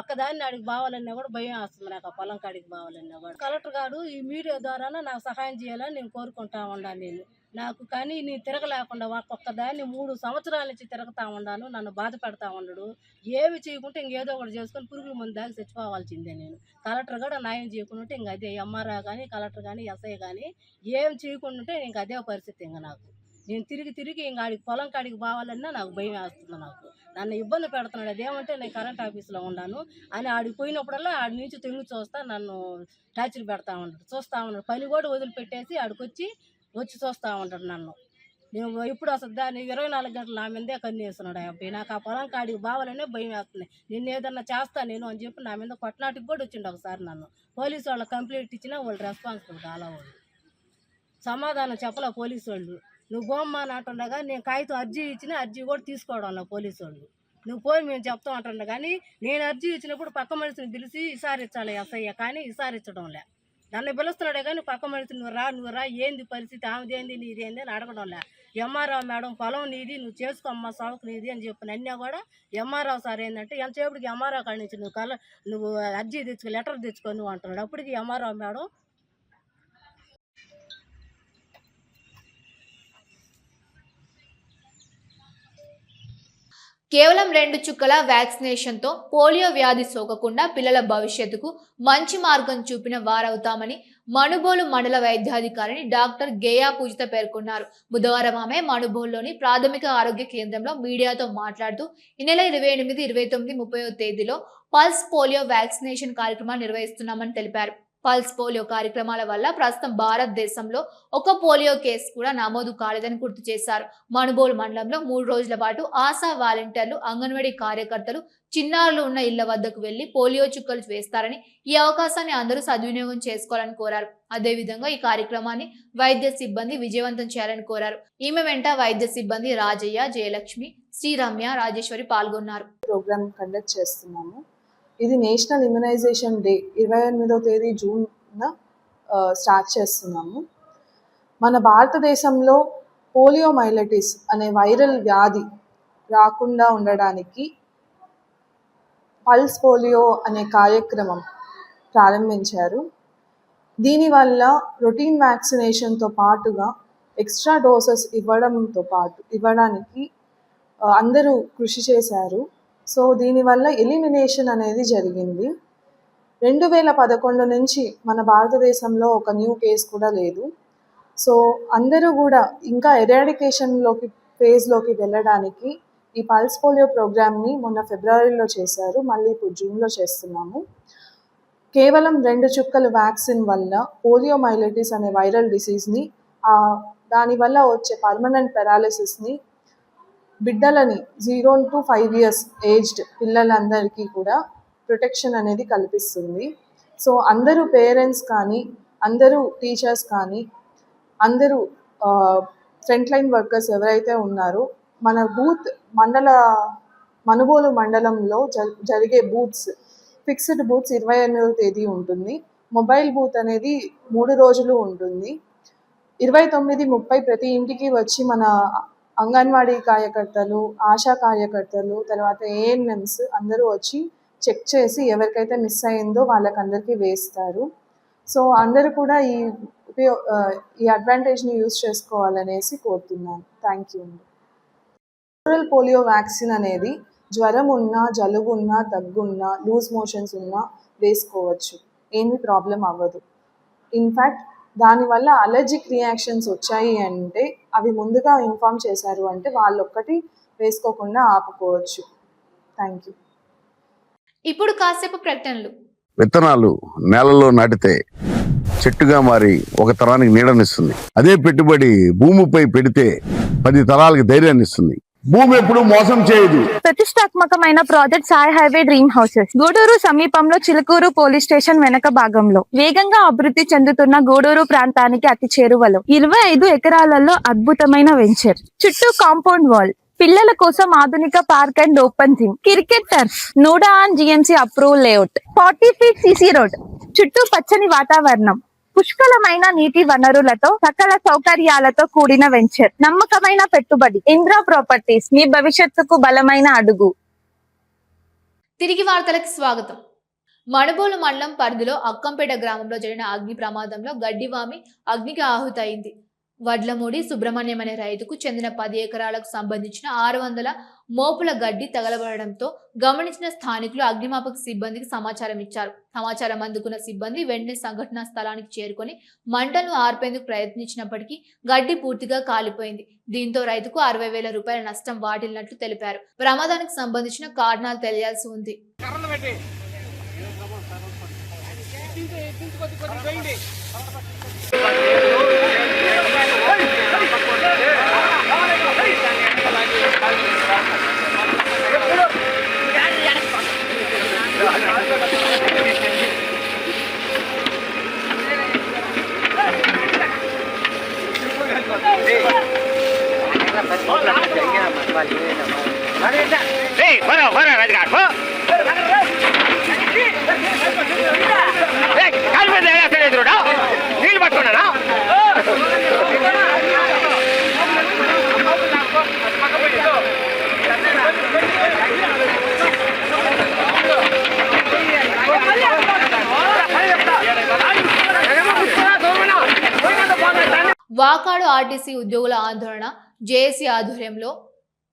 ఒక్కదాన్ని అడిగి బావాలన్నా కూడా భయం వస్తుంది నాకు, ఆ పొలం కాడికి బావాలన్నా కూడా. కలెక్టర్ గారు ఈ మీడియా ద్వారా నాకు సహాయం చేయాలని నేను కోరుకుంటా ఉన్నాను నేను. నాకు కానీ నేను తిరగలేకుండా ఒక్కొక్కదాన్ని 3 సంవత్సరాల నుంచి తిరుగుతూ ఉన్నాను. నన్ను బాధ పెడతా ఉండడు. ఏమి చేయకుంటే ఇంకేదో ఒకటి చేసుకొని పురుగుల మందు దాకా చచ్చిపోవాల్సిందే నేను. కలెక్టర్ కూడా న్యాయం చేయకుండా ఇంక అదే ఎంఆర్ఓ కానీ కలెక్టర్ కానీ ఎస్ఐ కానీ ఏం చేయకుండా ఉంటే ఇంక అదే పరిస్థితి. ఇంక నాకు నేను తిరిగి ఇంక ఆడికి పొలం కాడికి పోవాలన్నా నాకు భయం వేస్తుంది. నాకు నన్ను ఇబ్బంది పెడుతున్నాడు. అదేమంటే నేను కరెంట్ ఆఫీస్లో ఉన్నాను అని ఆడికి పోయినప్పుడల్లా ఆడి నుంచి తెంగి చూస్తా నన్ను టార్చర్ పెడతా ఉంటాడు. చూస్తూ ఉన్నాడు. పని కూడా వదిలిపెట్టేసి ఆడికి వచ్చి చూస్తూ ఉంటాడు నన్ను. నేను ఇప్పుడు అసలు దాన్ని 24 గంటలు నా మీదే కన్నేస్తున్నాడు ఆ అబ్బాయి. నాకు ఆ పొలం కాడికి బావాలనే భయం వేస్తుంది. నిన్ను ఏదన్నా చేస్తా నేను అని చెప్పి నా మీద కొట్టనాటికి కూడా వచ్చిండు ఒకసారి. నన్ను పోలీసు వాళ్ళకి కంప్లైంట్ ఇచ్చినా వాళ్ళు రెస్పాన్సిబుల్ కాలా. వాళ్ళు సమాధానం చెప్పలే పోలీసు వాళ్ళు. నువ్వు బొమ్మ అని అంటుండగా నేను కాగితం అర్జీ ఇచ్చినా అర్జీ కూడా తీసుకోవడం అలా పోలీసు వాళ్ళు. నువ్వు పోయి మేము చెప్తాం అంటుండ కానీ నేను అర్జీ ఇచ్చినప్పుడు పక్క మనిషిని పిలిచి ఇసారించాలి ఎస్ఐ, కానీ ఇసారించడంలే. నన్ను పిలుస్తున్నాడే కానీ పక్క మనిషి నువ్వు రా ఏంది పరిస్థితి, ఆమెదేంది నీదేంది అని అడగడంలే. ఎంఆర్ఓ మేడం పొలం నీది, నువ్వు చేసుకోమ్మా సౌకు నీది అని చెప్పిన అన్నా కూడా ఎంఆర్ఓ సార్ ఏంటంటే ఎంతసేపటికి ఎంఆర్ఓ కాడి నుంచి నువ్వు అర్జీ తెచ్చుకో, లెటర్ తెచ్చుకో నువ్వు అంటున్నాడు. అప్పటికి ఎంఆర్ఓ మేడం కేవలం 2 చుక్కల వ్యాక్సినేషన్తో పోలియో వ్యాధి సోకకుండా పిల్లల భవిష్యత్తుకు మంచి మార్గం చూపిన వారవుతామని మనుబోలు మండల వైద్యాధికారిని డాక్టర్ గేయా పూజిత పేర్కొన్నారు. బుధవారం ఆమె మనుబోలులోని ప్రాథమిక ఆరోగ్య కేంద్రంలో మీడియాతో మాట్లాడుతూ ఈ నెల 28, 29, 30 తేదీలో పల్స్ పోలియో వ్యాక్సినేషన్ కార్యక్రమాన్ని నిర్వహిస్తున్నామని తెలిపారు. పల్స్ పోలియో కార్యక్రమాల వల్ల ప్రస్తుతం భారతదేశంలో ఒక పోలియో కేసు కూడా నమోదు కాలేదని గుర్తు చేశారు. మనుబోలు మండలంలో 3 రోజుల పాటు ఆశా వాలంటీర్లు, అంగన్వాడీ కార్యకర్తలు చిన్నారులు ఉన్న ఇళ్ల వద్దకు వెళ్లి పోలియో చుక్కలు వేస్తారని, ఈ అవకాశాన్ని అందరూ సద్వినియోగం చేసుకోవాలని కోరారు. అదేవిధంగా ఈ కార్యక్రమాన్ని వైద్య సిబ్బంది విజయవంతం చేయాలని కోరారు. ఈమె వెంట వైద్య సిబ్బంది రాజయ్య, జయలక్ష్మి, శ్రీరమ్య, రాజేశ్వరి పాల్గొన్నారు. ప్రోగ్రామ్ కండక్ట్ చేస్తున్నాము. ఇది నేషనల్ ఇమ్యునైజేషన్ డే 28వ తేదీ జూన్న స్టార్ట్ చేస్తున్నాము. మన భారతదేశంలో పోలియోమైలిటిస్ అనే వైరల్ వ్యాధి రాకుండా ఉండడానికి పల్స్ పోలియో అనే కార్యక్రమం ప్రారంభించారు. దీనివల్ల రొటీన్ వ్యాక్సినేషన్తో పాటుగా ఎక్స్ట్రా డోసెస్ ఇవ్వడానికి అందరూ కృషి చేశారు. సో దీనివల్ల ఎలిమినేషన్ అనేది జరిగింది. 2011 నుంచి మన భారతదేశంలో ఒక న్యూ కేసు కూడా లేదు. సో అందరూ కూడా ఇంకా ఎరాడికేషన్లోకి ఫేజ్లోకి వెళ్ళడానికి ఈ పల్స్ పోలియో ప్రోగ్రామ్ని మొన్న ఫిబ్రవరిలో చేశారు, మళ్ళీ ఇప్పుడు జూన్లో చేస్తున్నాము. కేవలం 2 చుక్కల వ్యాక్సిన్ వల్ల పోలియోమైలిటిస్ అనే వైరల్ డిసీజ్ని, దానివల్ల వచ్చే పర్మనెంట్ పెరాలిసిస్ని బిడ్డలని 0 to 5 years ఏజ్డ్ పిల్లలందరికీ కూడా ప్రొటెక్షన్ అనేది కల్పిస్తుంది. సో అందరూ పేరెంట్స్ కానీ, అందరూ టీచర్స్ కానీ, అందరూ ఫ్రంట్ లైన్ వర్కర్స్ ఎవరైతే ఉన్నారో మన మనుబోలు మండలంలో జరిగే బూత్స్, ఫిక్స్డ్ బూత్స్ 28వ తేదీ ఉంటుంది. మొబైల్ బూత్ అనేది 3 రోజులు ఉంటుంది. 29, 30 ప్రతి ఇంటికి వచ్చి మన అంగన్వాడీ కార్యకర్తలు, ఆశా కార్యకర్తలు, తర్వాత ఏఎన్ఎంస్ అందరూ వచ్చి చెక్ చేసి ఎవరికైతే మిస్ అయిందో వాళ్ళకందరికీ వేస్తారు. సో అందరూ కూడా ఈ అడ్వాంటేజ్ని యూజ్ చేసుకోవాలనేసి కోరుతున్నాను. థ్యాంక్ యూ అండి. ఓరల్ పోలియో వ్యాక్సిన్ అనేది జ్వరం ఉన్నా, జలుబు ఉన్నా, దగ్గున్నా, లూజ్ మోషన్స్ ఉన్నా వేసుకోవచ్చు, ఏమీ ప్రాబ్లం అవ్వదు. ఇన్ఫ్యాక్ట్ దానివల్ల అలర్జిక్ రియాక్షన్స్ వచ్చాయి అంటే అవి ముందుగా ఇన్ఫార్మ్ చేశారు అంటే వాళ్ళొక్కటి వేసుకోకుండా ఆపుకోవచ్చు. Thank you. ఇప్పుడు కాసేపు ప్రకటనలు. విత్తనాలు నేలలో నాటితే చెట్టుగా మారి ఒక తరానికి నీడనిస్తుంది. అదే పెట్టుబడి భూమిపై పెడితే 10 తరాలకు ధైర్యాన్ని ఇస్తుంది. భూమి ఎప్పుడు మోసం చేయదు. ప్రతిష్టాత్మకమైన project Sai highway dream houses Gudur సమీపంలో చిలుకూరు పోలీస్ స్టేషన్ వెనక భాగంలో వేగంగా అభివృద్ధి చెందుతున్న గూడూరు ప్రాంతానికి అతి చేరువలో 25 ఎకరాలలో అద్భుతమైన వెంచర్. చుట్టూ కాంపౌండ్ వాల్, పిల్లల కోసం ఆధునిక park and open gym, cricket turf, NUDA and GMC approve layout, 40 feet CC road, చుట్టూ పచ్చని వాతావరణం, పుష్కలమైన నీటి వనరులతో సకల సౌకర్యాలతో కూడిన వెంచర్. నమ్మకమైన పెట్టుబడి. ఇంద్రా ప్రాపర్టీస్, మీ భవిష్యత్తుకు బలమైన అడుగు. తిరిగి వార్తలకు స్వాగతం. మణుబోలు మండలం పరిధిలో అక్కంపేట గ్రామంలో జరిగిన అగ్ని ప్రమాదంలో గడ్డివామి అగ్నికి ఆహుతైంది. వడ్లమూడి సుబ్రహ్మణ్యం అనే రైతుకు చెందిన 10 ఎకరాలకు సంబంధించిన 600 మోపుల గడ్డి తగలబడడంతో గమనించిన స్థానికులు అగ్నిమాపక సిబ్బందికి సమాచారం ఇచ్చారు. సమాచారం అందుకున్న సిబ్బంది వెంటనే సంఘటనా స్థలానికి చేరుకొని మంటలను ఆర్పేందుకు ప్రయత్నించినప్పటికీ గడ్డి పూర్తిగా కాలిపోయింది. దీంతో రైతుకు 60,000 రూపాయల నష్టం వాటిల్లినట్లు తెలిపారు. ప్రమాదానికి సంబంధించిన కారణాలు తెలియాల్సి ఉంది. నీళ్ళు పట్టుకున్నానా? వాకాడు ఆర్టీసీ ఉద్యోగుల ఆందోళన. జేఏసీ ఆధ్వర్యంలో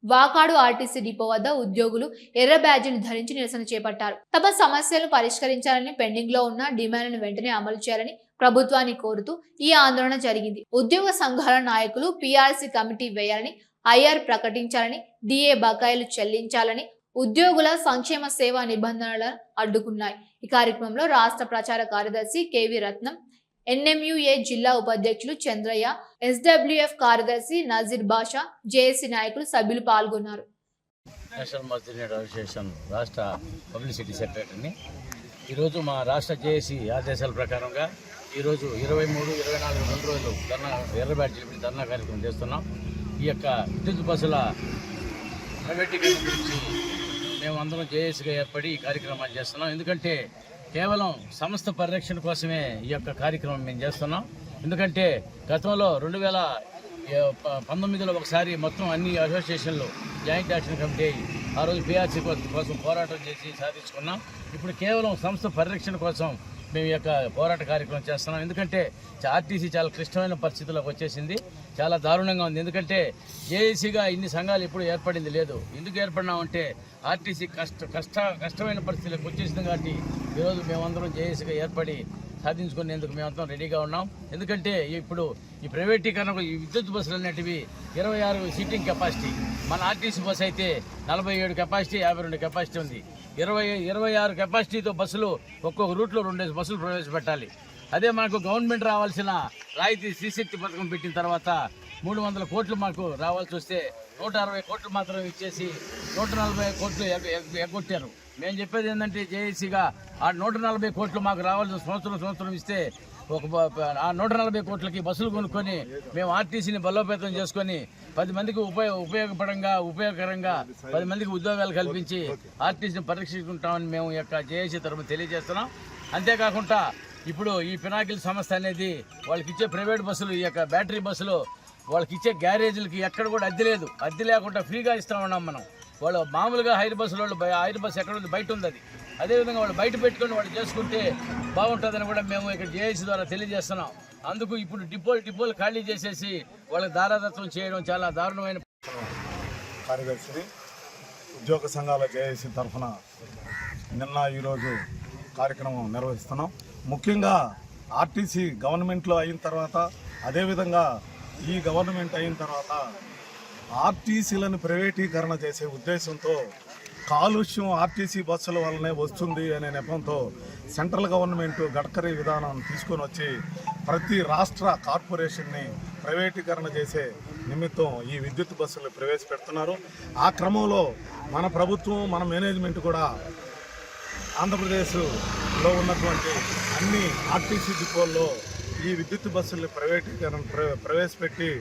వాకాడు ఆర్టీసీ డిపో వద్ద ఉద్యోగులు ఎర్ర బ్యాడ్జీని ధరించి నిరసన చేపట్టారు. తమ సమస్యలను పరిష్కరించాలని, పెండింగ్ లో ఉన్న డిమాండ్లను వెంటనే అమలు చేయాలని ప్రభుత్వాన్ని కోరుతూ ఈ ఆందోళన జరిగింది. ఉద్యోగ సంఘాల నాయకులు పీఆర్సీ కమిటీ వేయాలని, ఐఆర్ ప్రకటించాలని, డిఏ బకాయిలు చెల్లించాలని, ఉద్యోగుల సంక్షేమ సేవా నిబంధనలను అడ్డుకున్నాయి. ఈ కార్యక్రమంలో రాష్ట్ర ప్రచార కార్యదర్శి కెవి రత్నం, ఎన్ఎంయుఏ జిల్లా ఉపాధ్యక్షులు చంద్రయ్య, ఎస్డబ్ల్యూఎఫ్ కార్యదర్శి నజీర్ బాషా, జేఏసీ నాయకులు సభ్యులు పాల్గొన్నారు. నేషనల్ మజ్దూర్ యూనియన్ అసోసియేషన్ రాష్ట్ర పబ్లిసిటీ సెక్రటరీని. ఈరోజు మా రాష్ట్ర జేఏసీ ఆదేశాల ప్రకారంగా ఈరోజు 23, 24 2 రోజులు ధర్నా ఎర్ర బ్యాడ్జీలు పెట్టి ధర్నా కార్యక్రమం చేస్తున్నాం. ఈ యొక్క విద్యుత్ బస్సుల ప్రైవేటీకరణ గురించి మేమందరం జేఏసీగా ఏర్పడి ఈ కార్యక్రమాలు చేస్తున్నాం. ఎందుకంటే కేవలం సంస్థ పరిరక్షణ కోసమే ఈ యొక్క కార్యక్రమం మేము చేస్తున్నాం. ఎందుకంటే గతంలో 2019లో ఒకసారి మొత్తం అన్ని అసోసియేషన్లు జాయింట్ యాక్షన్ కమిటీ ఆ రోజు పిఆర్సీ కోసం పోరాటం చేసి సాధించుకున్నాం. ఇప్పుడు కేవలం సంస్థ పరిరక్షణ కోసం మేము ఈ యొక్క పోరాట కార్యక్రమం చేస్తున్నాం. ఎందుకంటే ఆర్టీసీ చాలా క్లిష్టమైన పరిస్థితుల్లోకి వచ్చేసింది, చాలా దారుణంగా ఉంది. ఎందుకంటే జేఏసీగా ఇన్ని సంఘాలు ఎప్పుడు ఏర్పడింది లేదు. ఎందుకు ఏర్పడినామంటే ఆర్టీసీ కష్టమైన పరిస్థితులకు వచ్చేసింది కాబట్టి ఈరోజు మేమందరం జేఏసీగా ఏర్పడి సాధించుకునేందుకు మేమంతా రెడీగా ఉన్నాం. ఎందుకంటే ఇప్పుడు ఈ ప్రైవేటీకరణకు ఈ విద్యుత్ బస్సులు అనేటివి 26 సీటింగ్ కెపాసిటీ, మన ఆర్టీసీ బస్సు అయితే 47 కెపాసిటీ, 52 కెపాసిటీ ఉంది. 26 కెపాసిటీతో బస్సులు ఒక్కొక్క రూట్లో 2 బస్సులు ప్రవేశపెట్టాలి. అదే మనకు గవర్నమెంట్ రావాల్సిన రాయితీ శ్రీశక్తి పథకం పెట్టిన తర్వాత 300 కోట్లు మాకు రావాల్సి వస్తే 160 కోట్లు మాత్రం ఇచ్చేసి 140 కోట్లు ఎగ్గొట్టారు. మేము చెప్పేది ఏంటంటే జేఏసీగా ఆ 140 కోట్లు మాకు రావాల్సిన సంవత్సరం ఇస్తే ఆ 140 కోట్లకి బస్సులు కొనుక్కొని మేము ఆర్టీసీని బలోపేతం చేసుకొని 10 మందికి ఉపయోగకరంగా 10 మందికి ఉద్యోగాలు కల్పించి ఆర్టీసీని పరీక్షించుకుంటామని మేము ఈ యొక్క జేఏసీ తరఫున తెలియజేస్తున్నాం. అంతేకాకుండా ఇప్పుడు ఈ పినాకిల్ సంస్థ అనేది వాళ్ళకి ఇచ్చే ప్రైవేట్ బస్సులు, ఈ యొక్క బ్యాటరీ బస్సులు వాళ్ళకి ఇచ్చే గ్యారేజీలకి ఎక్కడ కూడా అద్దె లేదు. అద్దె లేకుండా ఫ్రీగా ఇస్తా ఉన్నాం మనం. వాళ్ళు మామూలుగా హైర్ బస్సులు హైర్ బస్సు ఎక్కడ ఉంది, బయట ఉంది. అది అదేవిధంగా వాళ్ళు బయట పెట్టుకొని వాళ్ళు చేసుకుంటే బాగుంటుందని కూడా మేము ఇక్కడ జేఏసీ ద్వారా తెలియజేస్తున్నాం. అందుకు ఇప్పుడు డిపోలు ఖాళీ చేసేసి వాళ్ళకి దారాదత్వం చేయడం చాలా దారుణమైన. కార్యదర్శిని ఉద్యోగ సంఘాల జేఏసీ తరఫున నిన్న ఈరోజు కార్యక్రమం నిర్వహిస్తున్నాం. ముఖ్యంగా ఆర్టీసీ గవర్నమెంట్లో అయిన తర్వాత, అదేవిధంగా ఈ గవర్నమెంట్ అయిన తర్వాత ఆర్టీసీలను ప్రైవేటీకరణ చేసే ఉద్దేశంతో కాలుష్యం ఆర్టీసీ బస్సుల వల్లనే వస్తుంది అనే నెపంతో సెంట్రల్ గవర్నమెంట్ గడ్కరీ విధానం తీసుకొని వచ్చి ప్రతి రాష్ట్ర కార్పొరేషన్ని ప్రైవేటీకరణ చేసే నిమిత్తం ఈ విద్యుత్ బస్సులు ప్రవేశపెడుతున్నారు. ఆ క్రమంలో మన ప్రభుత్వం, మన మేనేజ్మెంట్ కూడా ఆంధ్రప్రదేశ్లో ఉన్నటువంటి అన్ని ఆర్టీసీ డిపోల్లో ఈ విద్యుత్ బస్సుల్ని ప్రవేశపెట్టి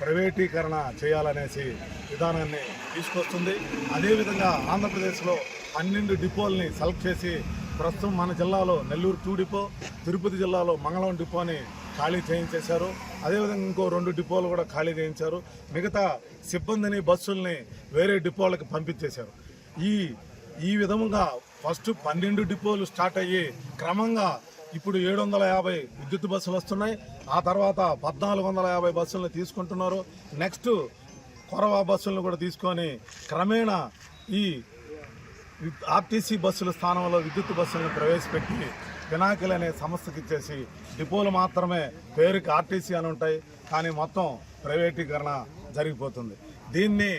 ప్రైవేటీకరణ చేయాలనేసి విధానాన్ని తీసుకొస్తుంది. అదేవిధంగా ఆంధ్రప్రదేశ్లో 12 డిపోల్ని సెలెక్ట్ చేసి ప్రస్తుతం మన జిల్లాలో నెల్లూరు 2 డిపో, తిరుపతి జిల్లాలో మంగళం డిపోని ఖాళీ చేయించేశారు. అదేవిధంగా ఇంకో 2 డిపోలు కూడా ఖాళీ చేయించారు. మిగతా సిబ్బందిని, బస్సుల్ని వేరే డిపోలకు పంపించేశారు. ఈ విధంగా ఫస్ట్ 12 డిపోలు స్టార్ట్ అయ్యి క్రమంగా ఇప్పుడు 750 విద్యుత్ బస్సులు వస్తున్నాయి. ఆ తర్వాత 1450 బస్సులను తీసుకుంటున్నారు. నెక్స్ట్ కొరవా బస్సులను కూడా తీసుకొని క్రమేణా ఈ ఆర్టీసీ బస్సుల స్థానంలో విద్యుత్ బస్సులను ప్రవేశపెట్టి పినాకిల్ అనే సంస్థకి ఇచ్చేసి డిపోలు మాత్రమే పేరుకి ఆర్టీసీ అని ఉంటాయి, కానీ మొత్తం ప్రైవేటీకరణ జరిగిపోతుంది. దీన్ని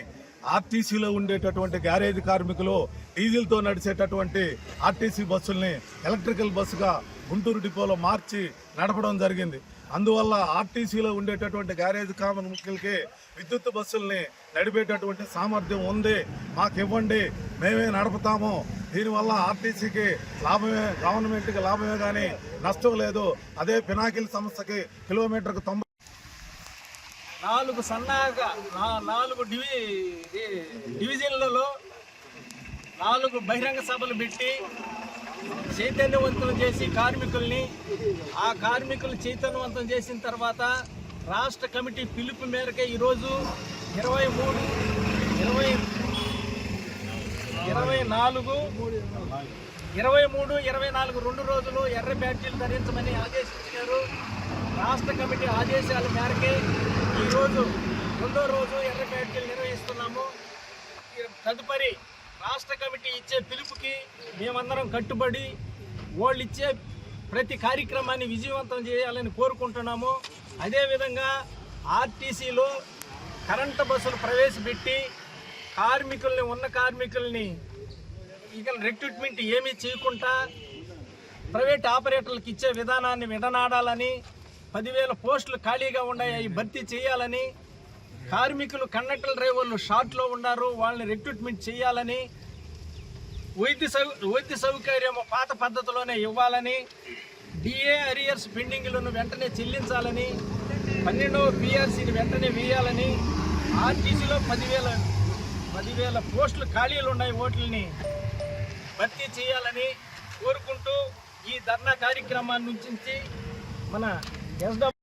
ఆర్టీసీలో ఉండేటటువంటి గ్యారేజ్ కార్మికులు డీజిల్తో నడిచేటటువంటి ఆర్టీసీ బస్సుల్ని ఎలక్ట్రికల్ బస్సుగా గుంటూరు డిపోలో మార్చి నడపడం జరిగింది. అందువల్ల ఆర్టీసీలో ఉండేటటువంటి గ్యారేజ్ కార్మికులకి విద్యుత్ బస్సుల్ని నడిపేటటువంటి సామర్థ్యం ఉంది, మాకు ఇవ్వండి, మేమే నడుపుతాము. దీనివల్ల ఆర్టీసీకి లాభమే, గవర్నమెంట్కి లాభమే కానీ నష్టం లేదు. అదే పినాకిల్ సంస్థకి కిలోమీటర్కు 4 సన్నాహక 4 డివిజన్లలో 4 బహిరంగ సభలు పెట్టి చైతన్యవంతం చేసి కార్మికుల్ని, ఆ కార్మికులు చైతన్యవంతం చేసిన తర్వాత రాష్ట్ర కమిటీ పిలుపు మేరకే ఈరోజు 23, 24 2 రోజులు ఎర్ర బ్యాడ్జీలు ధరించమని ఆదేశించారు. రాష్ట్ర కమిటీ ఆదేశాల మేరకే ఈరోజు 2వ రోజు ఎర్ర బ్యాడ్జీలు నిర్వహిస్తున్నాము. తదుపరి రాష్ట్ర కమిటీ ఇచ్చే పిలుపుకి మేమందరం కట్టుబడి వాళ్ళు ఇచ్చే ప్రతి కార్యక్రమాన్ని విజయవంతం చేయాలని కోరుకుంటున్నాము. అదేవిధంగా ఆర్టీసీలో కరెంటు బస్సులు ప్రవేశపెట్టి కార్మికుల్ని ఇక రిక్రూట్మెంట్ ఏమీ చేయకుండా ప్రైవేట్ ఆపరేటర్లకు ఇచ్చే విధానాన్ని విడనాడాలని, 10,000 పోస్టులు ఖాళీగా ఉన్నాయి, అవి భర్తీ చేయాలని, కార్మికులు కండక్టర్ డ్రైవర్లు షార్ట్లో ఉన్నారు, వాళ్ళని రిక్రూట్మెంట్ చేయాలని, వైద్య సౌకర్యం పాత పద్ధతిలోనే ఇవ్వాలని, డిఏ అరియర్స్ పెండింగ్లను వెంటనే చెల్లించాలని, 12వ పిఆర్సీని వెంటనే వేయాలని, ఆర్టీసీలో 10,000 పోస్టులు ఖాళీలు ఉన్నాయి, ఓట్లని భర్తీ చేయాలని కోరుకుంటూ ఈ ధర్నా కార్యక్రమాన్ని నుంచి మన ఎస్డబ్ల్యూ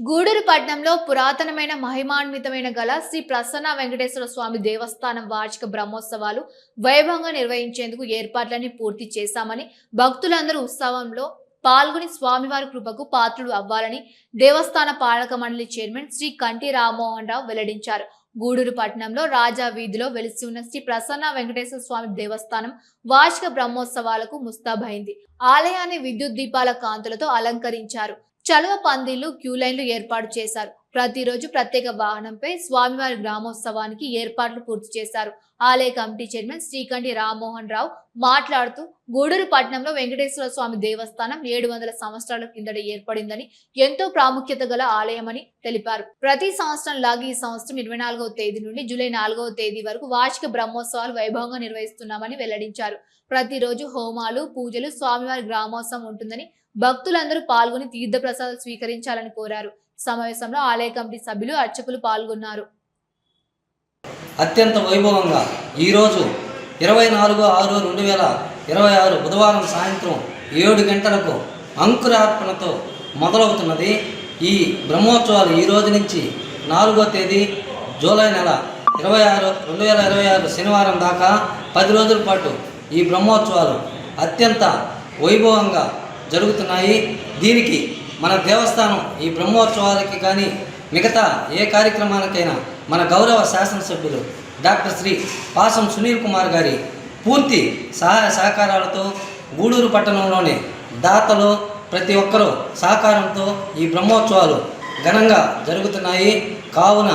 గూడూరు పట్టణంలో పురాతనమైన మహిమాన్వితమైన గల శ్రీ ప్రసన్న వెంకటేశ్వర స్వామి దేవస్థానం వార్షిక బ్రహ్మోత్సవాలు వైభవంగా నిర్వహించేందుకు ఏర్పాట్లన్నీ పూర్తి చేశామని, భక్తులందరూ ఉత్సవంలో పాల్గొని స్వామివారి కృపకు పాత్రులు అవ్వాలని దేవస్థాన పాలక మండలి చైర్మన్ శ్రీ కంటి రామ్మోహన్ రావు వెల్లడించారు. గూడూరు పట్టణంలో రాజా వీధిలో వెలిసి ఉన్న శ్రీ ప్రసన్న వెంకటేశ్వర స్వామి దేవస్థానం వార్షిక బ్రహ్మోత్సవాలకు ముస్తాబైంది. ఆలయాన్ని విద్యుత్ దీపాల కాంతులతో అలంకరించారు. చలువ పందిళ్లు, క్యూ లైన్లు ఏర్పాటు చేశారు. ప్రతిరోజు ప్రత్యేక వాహనంపై స్వామివారి గ్రామోత్సవానికి ఏర్పాట్లు పూర్తి చేశారు. ఆలయ కమిటీ చైర్మన్ శ్రీకంఠి రామ్మోహన్ రావు మాట్లాడుతూ, గూడూరు పట్టణంలో వెంకటేశ్వర స్వామి దేవస్థానం 700 సంవత్సరాల కిందట ఏర్పడిందని, ఎంతో ప్రాముఖ్యత గల ఆలయమని తెలిపారు. ప్రతి సంవత్సరం లాగా ఈ సంవత్సరం 24వ తేదీ నుండి జూలై 4వ తేదీ వరకు వార్షిక బ్రహ్మోత్సవాలు వైభవంగా నిర్వహిస్తున్నామని వెల్లడించారు. ప్రతిరోజు హోమాలు, పూజలు, స్వామివారి గ్రామోత్సవం ఉంటుందని, భక్తులందరూ పాల్గొని తీర్థప్రసాదాలు స్వీకరించాలని కోరారు. సమావేశంలో ఆలయ కమిటీ సభ్యులు, అర్చకులు పాల్గొన్నారు. అత్యంత వైభవంగా ఈరోజు 24/6/2026 బుధవారం సాయంత్రం 7 గంటలకు అంకురార్పణతో మొదలవుతున్నది. ఈ బ్రహ్మోత్సవాలు ఈ రోజు నుంచి 4వ తేదీ జూలై నెల 26, 2026 శనివారం దాకా 10 రోజుల పాటు ఈ బ్రహ్మోత్సవాలు అత్యంత వైభవంగా జరుగుతున్నాయి. దీనికి మన దేవస్థానం ఈ బ్రహ్మోత్సవాలకి కానీ మిగతా ఏ కార్యక్రమానికైనా మన గౌరవ శాసనసభ్యులు డాక్టర్ శ్రీ పాసం సునీల్ కుమార్ గారి పూర్తి సహాయ సహకారాలతో, గూడూరు పట్టణంలోని దాతలు ప్రతి ఒక్కరూ సహకారంతో ఈ బ్రహ్మోత్సవాలు ఘనంగా జరుగుతున్నాయి. కావున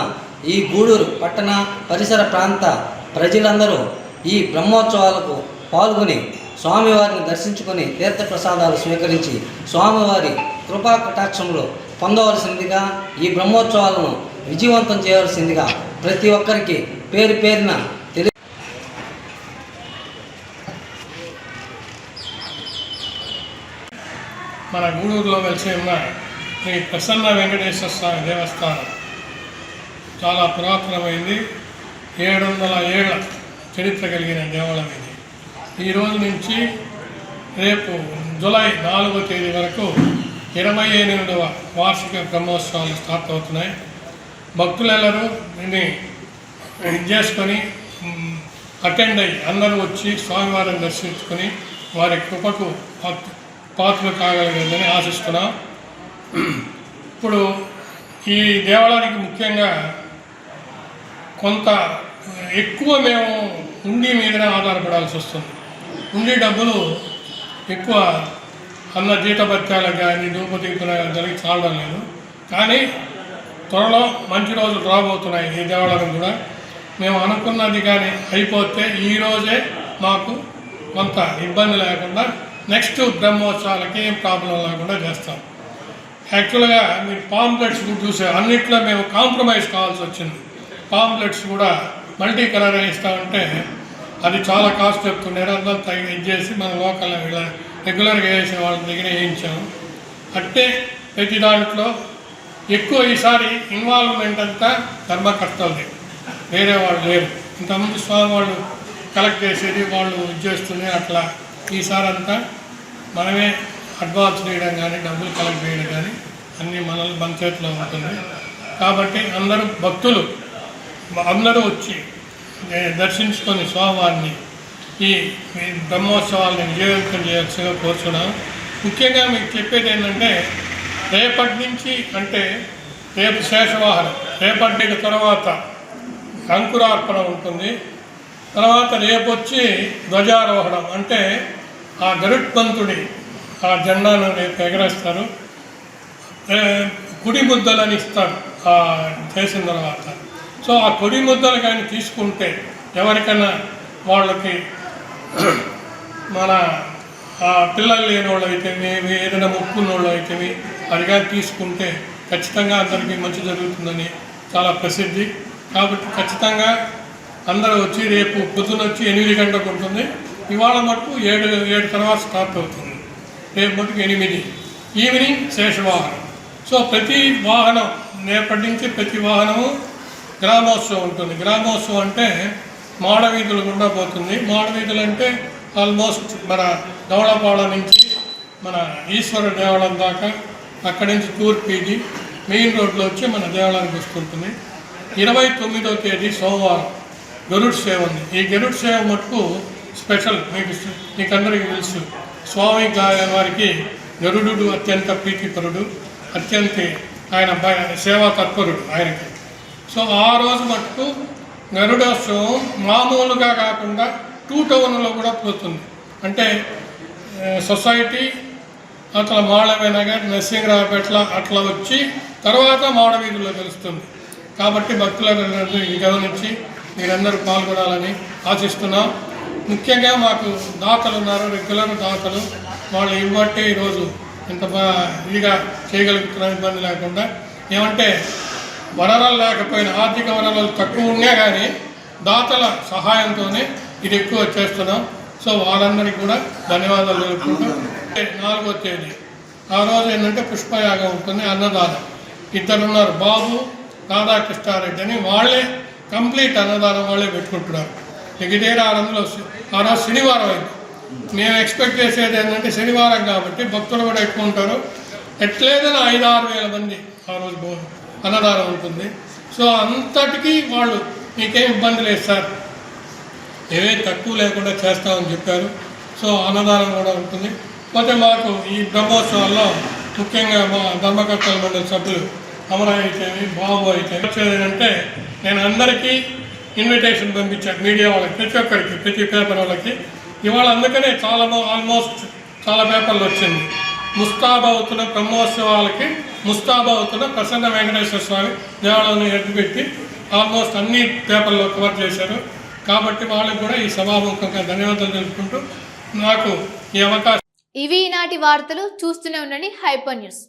ఈ గూడూరు పట్టణ పరిసర ప్రాంత ప్రజలందరూ ఈ బ్రహ్మోత్సవాలకు పాల్గొని స్వామివారిని దర్శించుకొని తీర్థప్రసాదాలు స్వీకరించి స్వామివారి కృపా కటాక్షంలో పొందవలసిందిగా, ఈ బ్రహ్మోత్సవాలను విజయవంతం చేయవలసిందిగా ప్రతి ఒక్కరికి పేరు పేరున మన గూడూరులో వెలిసి ఉన్న శ్రీ ప్రసన్న వెంకటేశ్వర స్వామి దేవస్థానం చాలా పురాతనమైంది. 700 ఏళ్ల చరిత్ర కలిగిన దేవాలయం ఇది. ఈ రోజు నుంచి రేపు జూలై 4వ తేదీ వరకు 28వ వార్షిక బ్రహ్మోత్సవాలు స్టార్ట్ అవుతున్నాయి. భక్తులెల్లరూ దీన్ని చేసుకొని అటెండ్ అయ్యి అందరూ వచ్చి స్వామివారిని దర్శించుకొని వారి కృపకు పాత్రలు కాగలిగిందని ఆశిస్తున్నాం. ఇప్పుడు ఈ దేవాలయానికి ముఖ్యంగా కొంత ఎక్కువ మేము ఉండి మీదనే ఆధారపడాల్సి వస్తుంది. ఉండి డబ్బులు ఎక్కువ అన్న జీతభత్యాలకు కానీ ధూపదీపుల జరిగి చాలడం లేదు. కానీ త్వరలో మంచి రోజులు రాబోతున్నాయి. ఈ దేవాలయం కూడా మేము అనుకున్నది కానీ అయిపోతే ఈరోజే మాకు కొంత ఇబ్బంది లేకుండా నెక్స్ట్ బ్రహ్మోత్సవాలకి ఏం ప్రాబ్లం లేకుండా చేస్తాం. యాక్చువల్గా మీరు పాంప్లెట్స్ చూసే అన్నిట్లో మేము కాంప్రమైజ్ కావాల్సి వచ్చింది. పాంప్లెట్స్ కూడా మల్టీ కలర్ వేస్తామంటే అది చాలా కాస్ట్ చెప్తుండే, అందరూ ఇచ్చేసి మన లోకల్ రెగ్యులర్గా వేసే వాళ్ళ దగ్గర వేయించాము. అంటే ప్రతి దాంట్లో ఎక్కువ ఈసారి ఇన్వాల్వ్మెంట్ అంతా ధర్మకర్తలది, వేరే వాళ్ళు లేరు. ఇంతకుముందు స్వామి వాళ్ళు కలెక్ట్ చేసేది, వాళ్ళు చేస్తుంది. అట్లా ఈసారి అంతా మనమే అడ్వాన్స్ చేయడం కానీ డబ్బులు కలెక్ట్ చేయడం కానీ అన్నీ మన చేతిలో ఉంటుంది. కాబట్టి అందరూ భక్తులు అందరూ వచ్చి దర్శించుకొని స్వామివారిని ఈ బ్రహ్మోత్సవాలను విజయవంతం చేయాల్సిగా కోరుచున్నాం. ముఖ్యంగా మీకు చెప్పేది ఏంటంటే, రేపటి నుంచి అంటే రేపు శేషవాహనం, రేపటికి తర్వాత అంకురార్పణ ఉంటుంది. తర్వాత రేపు వచ్చి ధ్వజారోహణం, అంటే ఆ గరుత్మంతుడి ఆ జెండాను రేపు ఎగరేస్తారు. కుడి ముద్దలని ఇస్తారు చేసిన తర్వాత. సో ఆ కుడి ముద్దలు కానీ తీసుకుంటే ఎవరికైనా వాళ్ళకి మన పిల్లలు లేని వాళ్ళు అయితేవి, ఏదైనా మొక్కున్న వాళ్ళు అయితేవి అది కానీ తీసుకుంటే ఖచ్చితంగా అందరికీ మంచి జరుగుతుందని చాలా ప్రసిద్ధి. కాబట్టి ఖచ్చితంగా అందరూ వచ్చి రేపు పొద్దున వచ్చి 8 గంటలకు ఉంటుంది. ఇవాళ మటుకు 7 తర్వాత స్టార్ట్ అవుతుంది. రేపు మటుకు 8 ఈవినింగ్ శేషవాహనం. సో ప్రతి వాహనం రేపటి నుంచి ప్రతి వాహనము గ్రామోత్సవం ఉంటుంది. గ్రామోత్సవం అంటే మాడవీధులు గుండా పోతుంది. మాడవీధులు అంటే ఆల్మోస్ట్ మన దౌళపాడ నుంచి మన ఈశ్వర దేవాలయం దాకా, అక్కడి నుంచి తూర్పీది మెయిన్ రోడ్లో వచ్చి మన దేవాలయానికి వస్తుంటుంది. 29వ తేదీ సోమవారం గరుడ్ సేవ ఉంది. ఈ గరుడ్ సేవ మటుకు స్పెషల్. మీకందరికీ తెలుసు, స్వామి వారికి గరుడు అత్యంత ప్రీతికరుడు, అత్యంత ఆయన సేవా తత్పరుడు ఆయనకి. సో ఆ రోజు మటుకు గరుడోత్సవం మామూలుగా కాకుండా 2 టౌన్లో కూడా పోతుంది. అంటే సొసైటీ అట్లా మాళవనగర్, నరసింహరావుపేట అట్లా వచ్చి తర్వాత మాడవీధుల్లో తెలుస్తుంది. కాబట్టి భక్తులందరూ గమనించి మీరందరూ పాల్గొనాలని ఆశిస్తున్నాం. ముఖ్యంగా మాకు దాతలు ఉన్నారు, రెగ్యులర్ దాతలు. వాళ్ళు ఇవ్వట్టే ఈరోజు ఇంత ఇదిగా చేయగలుగుతున్న ఇబ్బంది లేకుండా. ఏమంటే వనరులు లేకపోయినా, ఆర్థిక వనరులు తక్కువ ఉన్నా కానీ దాతల సహాయంతోనే ఇది ఎక్కువ చేస్తున్నాం. సో వాళ్ళందరికీ కూడా ధన్యవాదాలు తెలుపుకుంటూ 4వ తేదీ ఆ రోజు ఏంటంటే పుష్పయాగం ఉంటుంది, అన్నదానం. 2 ఉన్నారు, బాబు రాధాకృష్ణారెడ్డి అని. వాళ్ళే కంప్లీట్ అన్నదానం వాళ్ళే పెట్టుకుంటున్నారు. ఇదే అందులో ఆ రోజు శనివారం అయింది. మేము ఎక్స్పెక్ట్ చేసేది ఏంటంటే శనివారం కాబట్టి భక్తులు కూడా ఎక్కువ ఉంటారు. ఎట్లేదైనా 5-6 వేల మంది ఆ రోజు అన్నదానం ఉంటుంది. సో అంతటికీ వాళ్ళు మీకేం ఇబ్బంది లేదు సార్, ఏమీ తక్కువ లేకుండా చేస్తామని చెప్పారు. సో అన్నదానం కూడా ఉంటుంది. పోతే మాకు ఈ బ్రహ్మోత్సవాల్లో ముఖ్యంగా మా ధర్మకర్తల మండలి సభ్యులు అమరాయి అయితేవి, బాబు అయితే వచ్చేదంటే నేను అందరికీ ఇన్విటేషన్ పంపించాను, మీడియా వాళ్ళకి, ప్రతి ఒక్కరికి, ప్రతి పేపర్ వాళ్ళకి. ఇవాళ అందుకనే ఆల్మోస్ట్ చాలా పేపర్లు వచ్చింది. ముస్తాబవుతున్న బ్రహ్మోత్సవాలకి ముస్తాబవుతున్న ప్రసన్న వెంకటేశ్వర స్వామి దేవాలయాన్ని ఎత్తుపెట్టి ఆల్మోస్ట్ అన్ని పేపర్లో కవర్ చేశారు. కాబట్టి వాళ్ళకి కూడా ఈ సభాముఖంగా ధన్యవాదాలు తెలుపుకుంటూ నాకు ఈ అవకాశం. ఇవి ఈనాటి వార్తలు. చూస్తూనే ఉండండి హైపర్ న్యూస్.